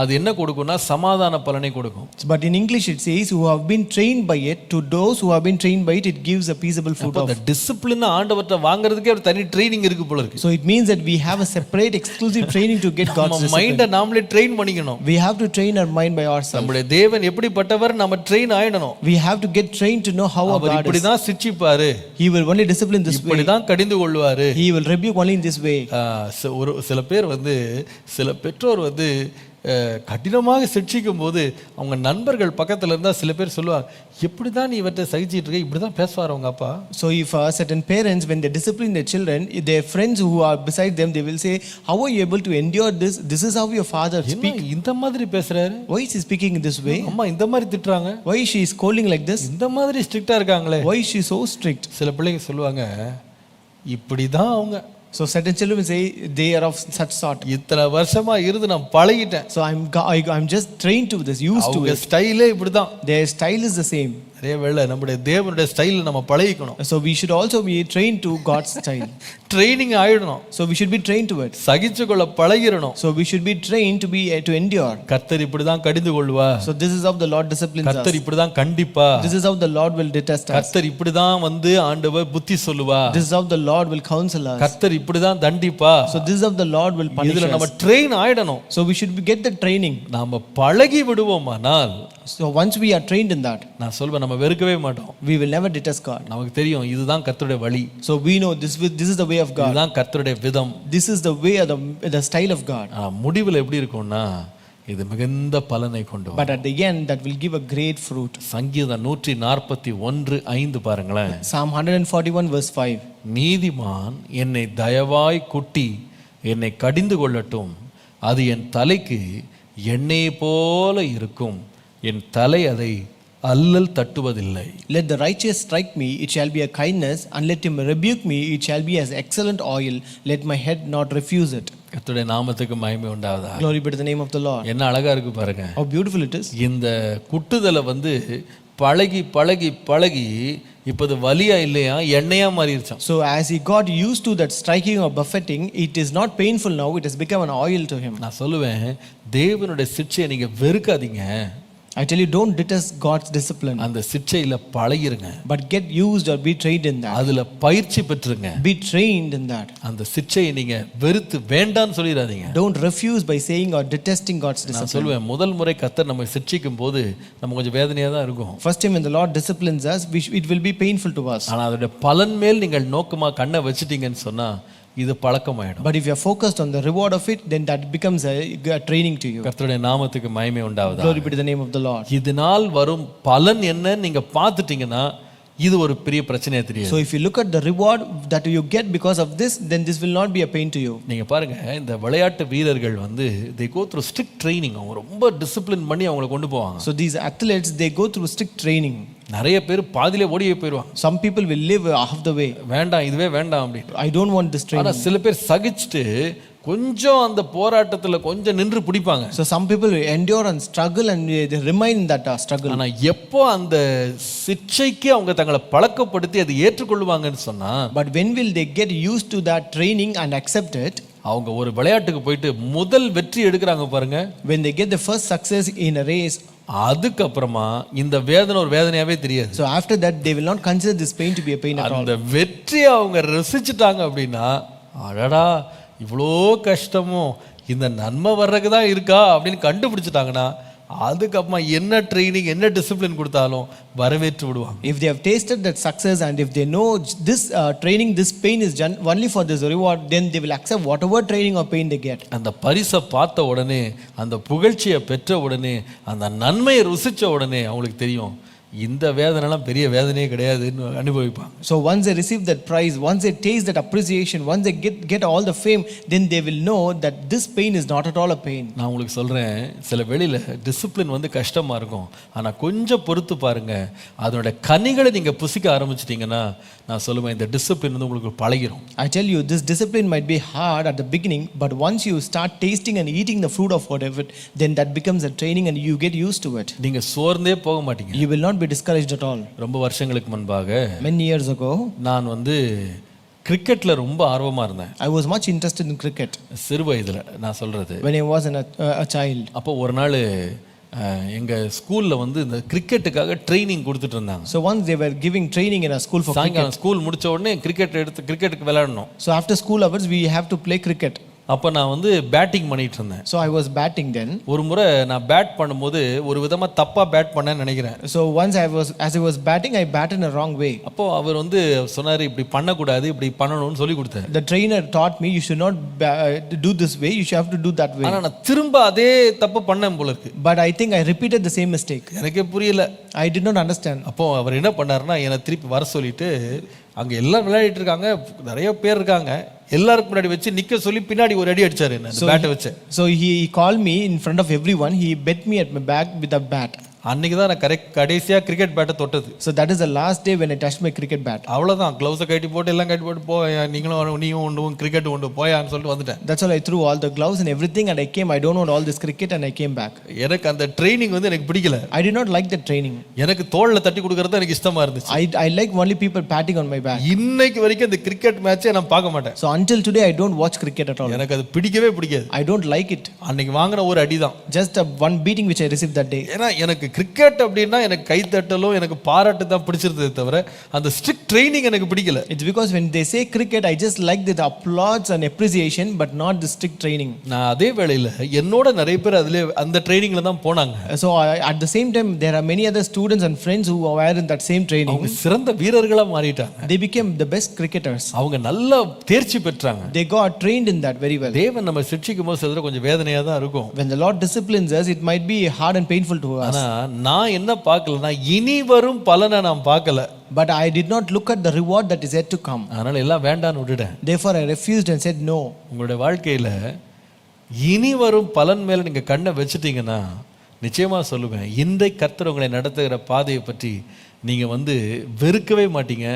அது என்ன கொடுக்கும்னா சமாதான பலனை கொடுக்கும். But in English it says, who have been trained by it, to those who have been trained by it, it gives a peaceable fruit of. அந்த டிசிப்ளின் ஆண்டவர்ட்ட வாங்குறதுக்கே ஒரு தனி ட்ரைனிங் இருக்கு போல இருக்கு. So it means that we have a separate exclusive training to get God's discipline. மைண்ட நாமளே ட்ரெயின் பண்ணிக்கணும். We have to train our mind by ourselves. நம்முடைய தேவன் எப்படிப்பட்டவர் நம்ம ட்ரெயின் ஆயிடணும். We have to get trained to know how our our God இப்படி is. தான் சிட்சிப்பாரு. He will only discipline this இப்படி way. தான் கடிந்து கொள்வாரு. He will rebuke only in this way. ஒரு சில பேர் சில பெற்றோர் கடினமாக சிட்சிக்கும் போது அவங்க நண்பர்கள் பக்கத்துல இருந்தா சில பேர் சொல்லுவாங்க, எப்படி தான் நீ இவற்றை சகிச்சிட்டு இருக்க, இப்படி தான் பேசுவார் அவங்க அப்பா. So if certain parents, when they discipline their children, their friends who are beside them, they will say, how are you able to endure this? This is how your father speaks. இந்த மாதிரி பேசுறாரு. Why is he speaking in this way? அம்மா இந்த மாதிரி திட்டுறாங்க. Why is she scolding like this? இந்த மாதிரி ஸ்ட்ரிக்ட்டா இருக்காங்களே. Why is she so strict? சில பிள்ளைங்க சொல்லுவாங்க, இப்படி தான் அவங்க. So certain children will say they are of such sort. இத்தனை வருஷமா இருந்து நான் பழகிட்டேன். So I'm just trained to this, used to it. ஸ்டைலே இப்படி தான். Their style is the same. அதே வேளை நம்முடைய தேவனுடைய ஸ்டைல் நம்ம பழகிக்கணும். So we should also be trained to God's style. Training ஆயிடணும். So we should be trained to it. சகிச்சுக்கொள்ள பழகிரணும். So we should be trained to endure. கர்த்தர் இப்படி தான் கடிந்து கொள்வா. So this is how the Lord disciplines us. கர்த்தர் இப்படி தான் கண்டிப்பா. This is how the Lord will detest us. கர்த்தர் இப்படி தான் ஆண்டவர் புத்தி சொல்லுவா. This is how the Lord will counsel us. கர்த்தர் இப்படி தான் தண்டிப்பா. So this is how the Lord will punish us. இதுல நம்ம ட்ரெயின் ஆயிடணும். So we should get the training. நாம பழகி விடுவோமானால், so once we are trained in that, நான் சொல்வேன், நம்ம வெறுக்கவே மாட்டோம். we will never detest God. நமக்கு தெரியும் இதுதான் கர்த்தருடைய வழி. So we know this is the way of God. இதுதான் கர்த்தருடைய விதம். This is the way of the style of God. முடிவில் எப்படி இருக்கும்னா, இது மிகுந்த பலனை கொண்டு வரும். But at the end that will give a great fruit. சங்கீதம் 141:5 பாருங்களேன். Psalm 141 verse 5. நீதிமான் என்னை தயவாய் குட்டி என்னை கடிந்து கொள்ளட்டும், அது என் தலைக்கு எண்ணெய் போல இருக்கும், என் தலை அதை அல்லல் தட்டுவதில்லை. Let the righteous strike me, it shall be a kindness, and let him rebuke me, it shall be as excellent oil, let my head not refuse it. கர்த்தருடைய நாமத்துக்கு மகிமை உண்டாவதா. Glory be to the name of the Lord. என்ன அழகா இருக்கு பாருங்க. How beautiful it is. இந்த குட்டுதலை பழகி பழகி பழகி இப்போது வலியா இல்லையா, எண்ணெயா மாறிடுச்சான். So as he got used to that striking or buffeting, it is not painful now, it has become an oil to him. நான் சொல்லுவேன், தேவனுடைய சிட்சையை நீங்க வெறுக்காதீங்க. I tell you, don't detest God's discipline. அந்த சிட்சையில பழகிருங்க. But get used or be trained in that. அதுல பயிற்சி பெற்றுங்க. Be trained in that. அந்த சிட்சையை நீங்க வெறுத்து வேண்டான்னு சொல்லிடாதீங்க. Don't refuse by saying or detesting God's discipline. நான் சொல்லுவேன், முதல் முறை கர்த்தர் நம்மை சிட்சிக்கும் போது நம்ம கொஞ்சம் வேதனையா தான் இருக்கும். First time when the Lord disciplines us, it will be painful to us. ஆனா அதோட பலன் மேல் நீங்கள் நோக்கமா கண்ணை வச்சிட்டீங்கன்னு சொன்னா இது பழக்கமாயிடும். But if you are focused on the reward of it, then that becomes a training to you. கர்த்தருடைய நாமத்துக்கு மகிமை உண்டாவதாக. Glory be to the name of the Lord. இதனால் வரும் பலன் என்ன நீங்க பார்த்துட்டீங்கன்னா இது ஒரு பெரிய பிரச்சனையா தெரியாது. So if you look at the reward that you get because of this, then this will not be a pain to you. நீங்க பாருங்க, இந்த விளையாட்டு வீரர்கள் they go through strict training. அவங்க ரொம்ப டிசிப்ளின் பண்ணி அவங்களை கொண்டு போவாங்க. So these athletes, they go through strict training. நிறைய பேர் பாதியிலே ஓடியே போயிடுவாங்க. Some people will live half the way. வேண்டாம், இதுவே வேண்டாம் அப்படி. I don't want this training. ஆனா சில பேர் சகிச்சுட்டு கொஞ்சம் அந்த போராட்டத்துல கொஞ்சம் நின்று பிடிப்பாங்க. So some people endure and struggle and they remain in that struggle. ஆனா எப்போ அந்த சிட்சைக்கு அவங்க தங்களை பழக்கப்படுத்தி அதை ஏற்றுக்கொள்வாங்கன்னு சொன்னா, but when will they get used to that training and accept it? அவங்க ஒரு விளையாட்டுக்கு போயிட்டு முதல் வெற்றி எடுக்கிறாங்க பாருங்க. When they get the first success in a race, அதுக்கப்புறமா இந்த வேதனை ஒரு வேதனையாவே தெரியாது. So after that they will not consider this pain to be a pain at all. அந்த வெற்றியை அவங்க ரசிச்சுட்டாங்க அப்படின்னா, அடடா இவ்வளோ கஷ்டமும் இந்த நன்மை வர்றதுக்கு தான் இருக்கா அப்படின்னு கண்டுபிடிச்சிட்டாங்கன்னா, அதுக்கப்புறமா என்ன ட்ரைனிங் என்ன டிசிப்ளின் கொடுத்தாலும் வரவேற்று விடுவாங்க. If they have tasted that success and if they know this training, this pain is only for this reward, then they will accept whatever training or pain they get. அந்த பரிசை பார்த்த உடனே, அந்த புகழ்ச்சியை பெற்ற உடனே, அந்த நன்மையை ருசிச்ச உடனே அவங்களுக்கு தெரியும் இந்த வேதனைலாம் பெரிய வேதனையே கிடையாதுன்னு அனுபவிப்பாங்க. So once they receive that prize, once they taste that appreciation, once they get all the fame, then they will know that this pain is not at all a pain. நான் உங்களுக்கு சொல்றேன், சில வெளியில டிசிப்ளின் கஷ்டமா இருக்கும். ஆனா கொஞ்சம் பொறுத்து பாருங்க, அதோட கனிகளை நீங்க புசிக்க ஆரம்பிச்சிட்டீங்கன்னா, நான் சொல்லுவேன் இந்த டிசிப்ளின் உங்களுக்கு பழகிரும். I tell you, this discipline might be hard at the beginning, but once you start tasting and eating the fruit of whatever, then that becomes a training and you get used to it. நீங்க சோர்ந்தே போக மாட்டீங்க. You will not be discouraged at all. ரொம்ப வருஷங்களுக்கு முன்பாக, many years ago, நான் கிரிக்கெட்ல ரொம்ப ஆர்வமா இருந்தேன் I was much interested in cricket சிறு வயதுல நான் சொல்றது. when I was a child. அப்போ ஒரு நாள் எங்க ஸ்கூல்ல வந்து இந்த கிரிக்கெட்டுக்காக ட்ரைனிங் கொடுத்துட்டு இருந்தாங்க. So once they were giving training in a school for cricket. சாயங்காலம் ஸ்கூல் முடிச்ச உடனே கிரிக்கெட்டுக்கு விளையாடணும். So after school hours we have to play cricket. அப்போ நான் வந்து பேட்டிங் பண்ணிட்டு இருந்தேன். So I was batting then. ஒரு முறை நான் பேட் பண்ணும்போது ஒரு விதமா தப்பா பேட் பண்ணேன்னு நினைக்கிறேன். So once as I was batting, I batted in a wrong way. அப்போ அவர் வந்து சொன்னாரு இப்படி பண்ணக்கூடாது இப்படி பண்ணணும்னு சொல்லி கொடுத்தாரு. The trainer taught me you should not do this way, you should have to do that way. ஆனா நான் திரும்ப அதே தப்பு பண்ணேன் போல இருக்கு. But I think I repeated the same mistake. எனக்கே புரியல. I did not understand. அப்போ அவர் என்ன பண்ணாருன்னா என்னை திருப்பி வர சொல்லிட்டு அங்க எல்லாம் விளையாடிட்டு இருக்காங்க, நிறைய பேர் இருக்காங்க, எல்லாருக்கும் முன்னாடி வச்சு நிக்க சொல்லி பின்னாடி ஒரு அடி அடிச்சாரு என்ன பேட்டை வச்சு. So he called me in front of everyone, he beat me at my back with a bat. அன்னைக்கு தான் நான் கடைசியா கிரிக்கெட் பேட்டை தொட்டது. So that is the last day when I touched my cricket bat. அவ்வளவுதான், க்ளவுஸை கட்டி போட்டு எல்லாம் கட்டி போட்டு போயா நீயும் உண்டு கிரிக்கெட் உண்டு போயான்னு சொல்லிட்டு வந்துட்டேன். That's all, I threw all the gloves and everything and I came. I don't want all this cricket and I came back. எனக்கு அந்த ட்ரைனிங் வந்து எனக்கு பிடிக்கல. I did not like the training. எனக்கு தோள்ல தட்டி கொடுக்கறது எனக்கு இஷ்டமா இருந்துச்சு. I like only people patting on my back. இன்னைக்கு வரைக்கும் இந்த கிரிக்கெட் மேட்சே நான் பார்க்க மாட்டேன். So until today I don't watch cricket at all. எனக்கு அது பிடிக்கவே பிடிக்காது. I don't like it. அன்னைக்கு வாங்கின ஒரு அடி தான். Just one beating which I received that day. ஏன்னா எனக்கு கிரிக்கெட் அப்படின்னா எனக்கு கைத்தட்டலும் எனக்கு பாராட்டு தான் பிடிச்சிருந்ததே தவிர அந்த ஸ்ட்ரிக்ட் ட்ரைனிங் எனக்கு பிடிக்கல. It's because when they say cricket I just like the applause and appreciation but not the strict training. நான் அதே வேளையில என்னோட நிறைய பேர் அதிலே அந்த ட்ரைனிங்ல தான் போனாங்க. So at the same time there are many other students and friends who were in that same training. அவங்க சிறந்த வீரர்களா மாறிட்டாங்க. They became the best cricketers. அவங்க நல்ல தேர்ச்சி பெற்றாங்க. They got trained in that very well. தேவன் நம்ம சிட்சிக்கும் போது சிலது கொஞ்சம் வேதனையா தான் இருக்கும். When the Lord disciplines us it might be hard and painful to us. ஆனா நான் என்ன பார்க்கலனா இனி வரும் பலனை நான் பார்க்கல. But I did not look at the reward that is yet to come. அதனால எல்லாம் வேண்டான்னு விட்டுட்டேன். Therefore I refused and said no. உங்களுடைய வாழ்க்கையில இனி வரும் பலன் மேல நீங்க கண்ணை வச்சிட்டீங்கன்னா நிச்சயமா சொல்லுவேன், இன்றைக்கு கர்த்தர் உங்களை நடத்துகிற பாதையை பற்றி நீங்க வந்து வெறுக்கவே மாட்டீங்க,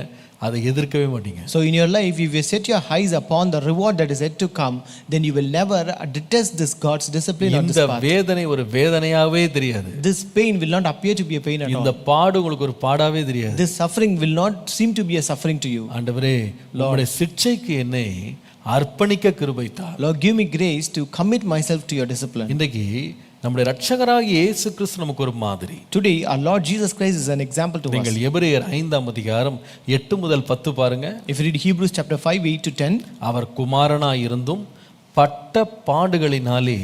அதை எதிர்க்கவே மாட்டீங்க. So in your life if you set your eyes upon the reward that is yet to come, then you will never detest this God's discipline on this இந்த path. வேதனை ஒரு வேதனையாவே தெரியாது. This pain will not appear to be a pain at all. இந்த பாடு உங்களுக்கு ஒரு பாடாவே தெரியாது. This suffering will not seem to be a suffering to you. ஆண்டவரே உம்முடைய சிட்சைக்கு என்னை அர்ப்பணிக்க கிருபை தார். Lord, give me grace to commit myself to your discipline. இன்றைக்கு நம்முடைய இரட்சகராகிய இயேசு கிறிஸ்து நமக்கு ஒரு மாதிரி. Today our Lord Jesus Christ is an example to us. நீங்கள் எபிரேயர் 5ஆம் அதிகாரம் 8 முதல் 10 பாருங்க. If you read Hebrews chapter 5 8 to 10, அவர் குமாரனாய் இருந்தும் பட்ட பாடுகளினாலே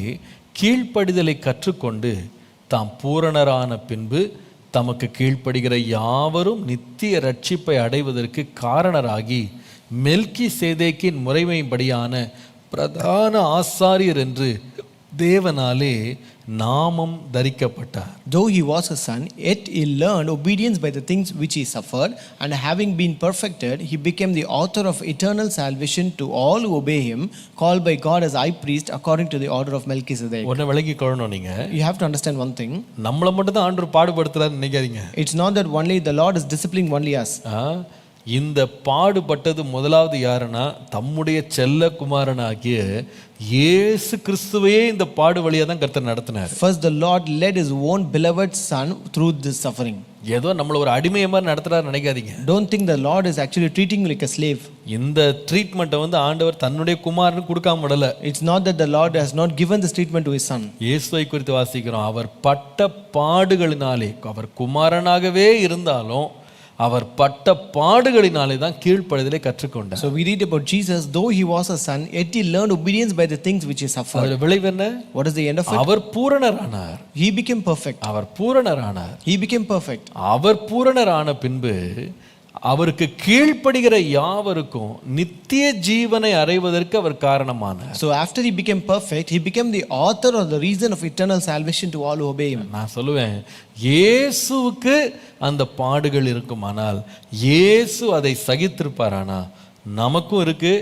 கீழ்ப்படிதலை கற்றுக்கொண்டு தாம் பூரணரான பின்பு தமக்கு கீழ்ப்படுகிற யாவரும் நித்திய ரட்சிப்பை அடைவதற்கு காரணராகி மெல்கிசேதேக்கின் முறைமைப்படியான பிரதான ஆசாரியர் என்று தேவனாலே நாமம் தரிக்கப்பட்டார். though he was a son, yet he learned obedience by the things which he suffered, and having been perfected, he became the author of eternal salvation to all who obey him, called by God as high priest according to the order of Melchizedek. ஒன்றை விளங்கிக் கொள்ளணும், நீங்க You have to understand one thing. நம்மளை மட்டும் தான் ஆண்டவர் பாடுபடுத்துறாருன்னு நினைக்காதீங்க. It's not that only the Lord is disciplining only us. இந்த பாடுபட்டது முதலாவது யாருன்னா தம்முடைய செல்ல குமாரனாகிய இயேசு கிறிஸ்துவையே இந்த பாடு வழியா தான் கர்த்தர் நடத்தினார். First the Lord led his own beloved son through this suffering. ஏதோ நம்மள ஒரு அடிமையை மாதிரி நடத்துறாரு நினைக்காதீங்க. Don't think the Lord is actually treating you like a slave. இந்த ட்ரீட்மெண்ட்டை வந்து ஆண்டவர் தன்னுடைய குமாரனுக்கு கொடுக்காம விடல. It's not that the Lord has not given this treatment to his son. இயேசுவை குறித்து வாசிக்கிறோம், அவர் பட்ட பாடுகளினாலே, அவர் குமாரனாகவே இருந்தாலும் அவர் பட்ட பாடுகளினாலே தான் கீழ்ப்படிதலை கற்றுக்கொண்டார். So we read about Jesus, though he was a son, yet he learned obedience by the things which he suffered. அதோட விளைவு என்ன? What is the end of it? Our பூரணரானார். He became perfect. Our பூரணரானார். He became perfect. அவர் பூரணரான பின்பு அவருக்கு கீழ்ப்படுகிற யாவருக்கும் நித்திய ஜீவனை அடைவதற்கு அவர் காரணமானார். So after he became perfect, he became the author or the reason of eternal salvation to all who obey him. நான் சொல்லுவேன், இயேசுவுக்கு அந்த பாடுகள் இருக்குமானால், இயேசு அதை சகித்திருப்பாரானா நமக்கும் இருக்கு,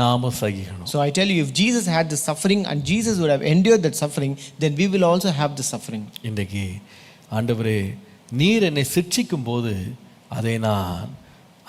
நாமும் சகிக்கணும். So I tell you, if Jesus had the suffering and Jesus would have endured that suffering, then we will also have the suffering. இன்றைக்கு ஆண்டவரே நீர் என்னை சிட்சிக்கும் போது அதை நான்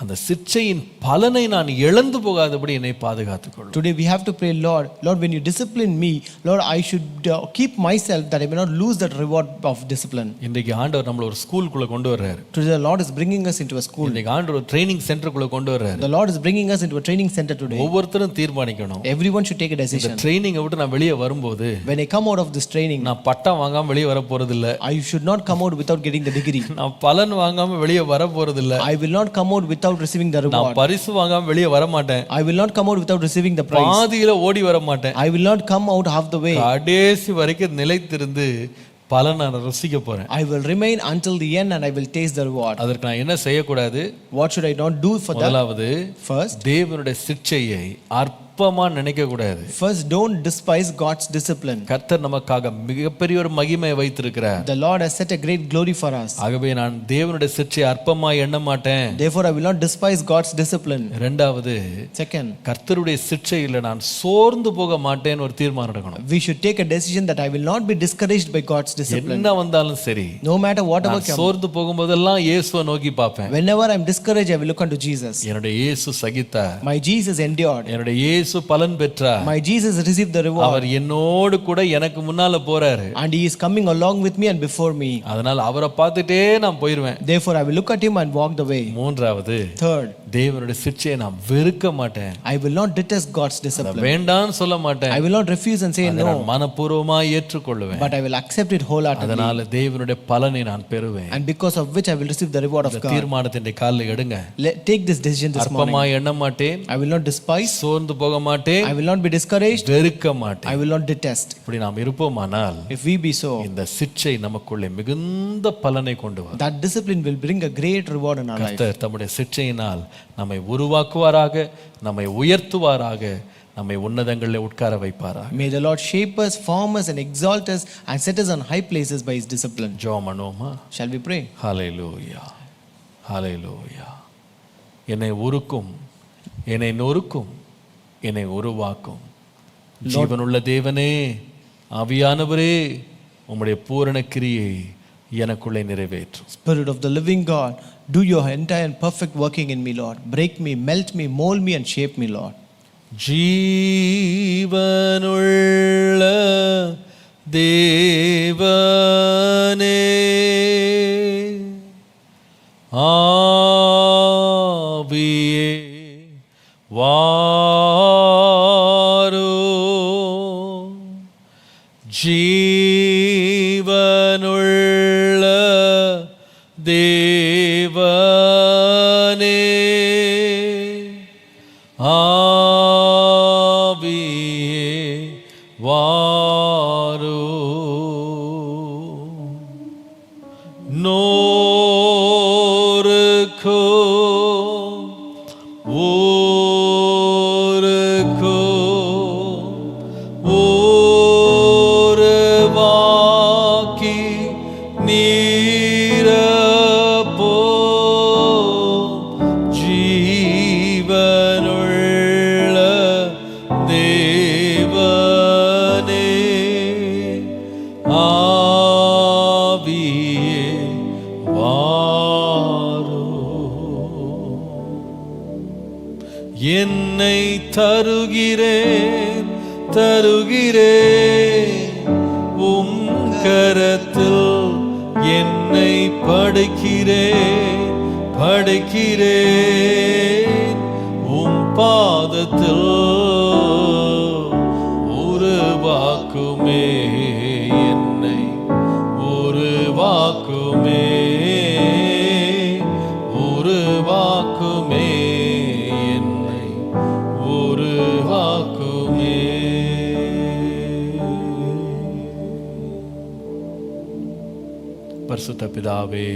அந்த சிற்சையின் பலனை நான் இழந்து போகாதபடி என்னை பாதுகாத்துக் கொள்ளும். Today we have to pray, Lord, when you discipline me, Lord, I should keep myself that I may not lose that reward of discipline. இன்றைக்கு ஆண்டவர் நம்மள ஒரு ஸ்கூலுக்குள்ள கொண்டு வர்றாரு. Today the Lord is bringing us into a school. இன்றைக்கு ஆண்டவர் ஒரு ட்ரெய்னிங் சென்டருக்குள்ள கொண்டு வர்றாரு. The Lord is bringing us into a training center today. ஒவ்வொருத்தரும் தீர்மானிக்கணும். Everyone should take a இந்த decision. ட்ரெய்னிங்கை விட்டு நான் வெளியே வரும்போது When I come out of this training, நான் பட்டம் வாங்காம வெளியே வர போறது இல்ல. I should not come out without getting the degree. நான் பலன் வாங்காம வெளியே வர போறது இல்ல. I will not come out without receiving the reward. நான் பரிசு வாங்காம வெளியே வர மாட்டேன். I will not come out without receiving the prize. பாதியில ஓடி வர மாட்டேன். I will not come out half the way. கடைசி வரைக்கும் நிலைத்திருந்து பலனை நான் ருசிக்க போறேன். I will remain until the end and I will taste the reward. அதற்கு நான் என்ன செய்யக்கூடாது? What should I not do for that? முதலாவது First, தேவனுடைய சிற்சையை அற்பமா நினைக்க கூடாது. don't despise God's discipline. கர்த்தர் நமக்காக மிகப்பெரிய ஒரு மகிமையை வைத்திருக்கிறார். The Lord has set a great glory for us. ஆகவே நான் தேவனுடைய சிற்சையை அற்பமா எண்ண மாட்டேன். Therefore I will not despise God's discipline. இரண்டாவது, Second, கர்த்தருடைய சிற்சையில நான் சோர்ந்து போக மாட்டேன்னு ஒரு தீர்மானம் எடுக்கணும். we should take a decision that I will not be discouraged by God's discipline. என்ன வந்தாலும் சரி, No matter whatever நான் comes. சோர்ந்து போகும்போதெல்லாம் இயேசுவை நோக்கி பார்ப்பேன். Whenever I am discouraged, I will look unto Jesus. என்னுடைய இயேசு சகித்தார். My Jesus endured. என்னுடைய இயேசு பலன் பெற்றார். My Jesus received the reward. அவர் என்னோடு கூட எனக்கு முன்னால போறாரு. And he is coming along with me and before me. அதனால அவரை பார்த்துட்டே நான் போயிருவேன். Therefore I will look at him and walk the way. மூன்றாவது, Third, தேவனுடைய சிற்சையை நான் வெறுக்க மாட்டேன். I will not detest God's discipline. வேண்டான்னு சொல்ல மாட்டேன். I will not refuse and say அதை no, நான் மனப்பூர்வமாய் ஏற்றுக்கொள்வேன். but I will accept it wholeheartedly. அதனால தேவனுடைய பலனை நான் பெறுவேன். And because of which I will receive the reward of God. தீர்மானத்தின் காலில் எடுங்க. Take this decision this morning. அற்பமாய் எண்ண மாட்டேன். I will not despise. சோர்ந்து போக மாட்டேன். I will not be discouraged. வெறுக்க மாட்டேன். I will not detest. இப்படி நாம் இருப்போமானால் If we be so, இந்த சிற்சை நமக்குள்ளே மிகுந்த பலனை கொண்டு வரும். that discipline will bring a great reward in our life. கர்த்தர் தம்முடைய சிற்சையினால் நம்மை உருவாக்குவாராக, நம்மை உயர்த்துவாராக, நம்மை உன்னதங்களில் உட்கார வைப்பாராக. May the Lord shape us, form us and exalt us and set us on high places by his discipline. ஜெபம் பண்ணுவோமா? Shall we pray? ஹல்லேலூயா, ஹல்லேலூயா. என்னை உருக்கும், என்னை நொறுக்கும், என்னை உருவாக்கும் ஜீவனுள்ள தேவனே, ஆவியானவரே, உம்முடைய பூரண கிரியை எனக்குள்ளே நிறைவேற்றும். Spirit of the living God, do your entire and perfect working in me, Lord. Break me, melt me, mold me and shape me, Lord. ஜீவனுள்ள தேவனே, ஆவியே வாரோ, ஜீவனுள்ள தேவனே, ஆவியே வாரோ, நோருக்கோ ஓருக்கோ ஓருவாக்கி நீரப்போ, ஜீவனுள்ள தேவனே, ஆவியே வாரோ, என்னை தருகிறேன் தருகிறேன், உம் கரத்தில் என்னை படைக்கிறேன் படைக்கிறேன், உம் பாதத்தில் உருவாக்குமே என்னை, உருவாக்குமே உருவாக்குமே என்னை, உருவாக்குமே. பரிசுத்த பிதாவே,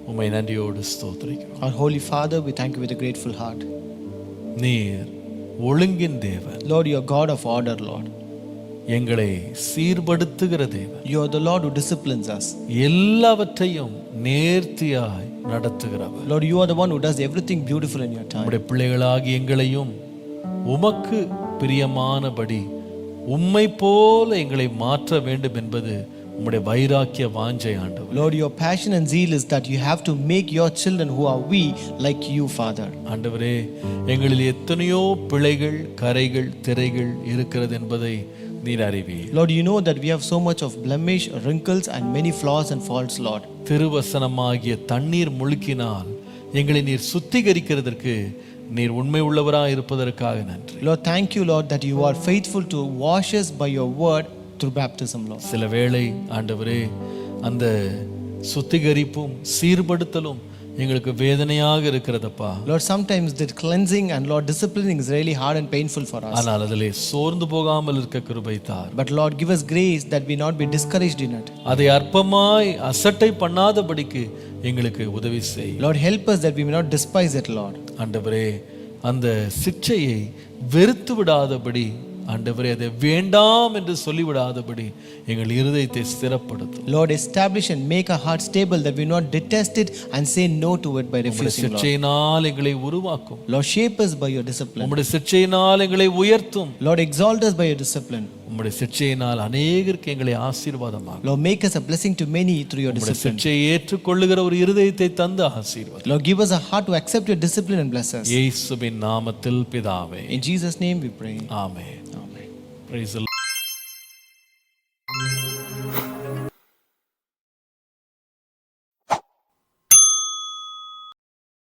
உம்மை நன்றியோடு ஸ்தோத்திரிக்கிறோம். Our Holy Father, we thank you with a grateful heart. நீர் ஒழுங்கின் தேவன். Lord, you are God of order, Lord. எங்களை சீர்படுத்துகிற தேவன். You are the Lord who disciplines us. எல்லாவற்றையும் நேர்த்தியாய் நடத்துகிறவர். Lord, you are the one who does everything beautiful in your time. நம்முடைய பிள்ளைகளாகி எங்களையும் உமக்கு பிரியமானபடி உம்மை போல எங்களை மாற்ற வேண்டும் என்பது உம்முடைய வைராக்கிய வாஞ்சை ஆண்டவர். Lord, your passion and zeal is that you have to make your children who are we like you, Father. ஆண்டவரே, எங்களில் எத்தனையோ பிழைகள், கரைகள், திரைகள் இருக்கிறது என்பதை நீர் அறிவீர். Lord, you know that we have so much of blemish, wrinkles and many flaws and faults, Lord. திருவசனமாகிய தண்ணீர் முழுக்கினால் எங்களை நீர் சுத்திகரிக்கிறதற்கு நீர் உண்மை உள்ளவராய் இருப்பதற்காக நன்றி. Lord, thank you, Lord, that you are faithful to wash us by your word through baptism, Lord. சில வேளை ஆண்டவரே, அந்த சுத்திகரிப்பும் சீர்படுத்தலும் எங்களுக்கு வேதனையாக இருக்கிறதப்பா. Lord, sometimes the cleansing and Lord disciplining is really hard and painful for us. ஆனால் அதிலே சோர்ந்து போகாமல் இருக்க கிருபை தார். But Lord, give us grace that we not be discouraged in it. அதை அற்பமாய் அசட்டை பண்ணாதபடிக்கு எங்களுக்கு உதவி செய். Lord, help us that we may not despise it, Lord. ஆண்டவரே, அந்த சிக்ஷையை வெறுத்து விடாதபடி, ஆண்டவரே, அதை வேண்டாம் என்று சொல்லிவிடாதபடி எங்கள் இருதயத்தை ஸ்திரப்படுத்தும். Lord, establish and make our heart stable that we not detest it and say no to it by refusing, Lord. சிக்ஷையினால் எங்களை உருவாக்கும். Lord, shape us by your discipline. உம்முடைய சிக்ஷையினால் எங்களை உயர்த்தும். Lord, exalt us by your discipline. உம்முடைய சிக்ஷையினால் அநேகருக்கு எங்களை ஆசீர்வாதமாக்கும். Lord, make us a blessing to many through your உம்முடைய discipline. சிக்ஷையை ஏற்றுக்கொள்ளுகிற ஒரு இருதயத்தை தந்து ஆசீர்வாதம். Lord, give us a heart to accept your discipline and bless us. இயேசுவின் நாமத்தில் பிதாவே. In Jesus' name we pray. Amen. Amen. Praise the Lord.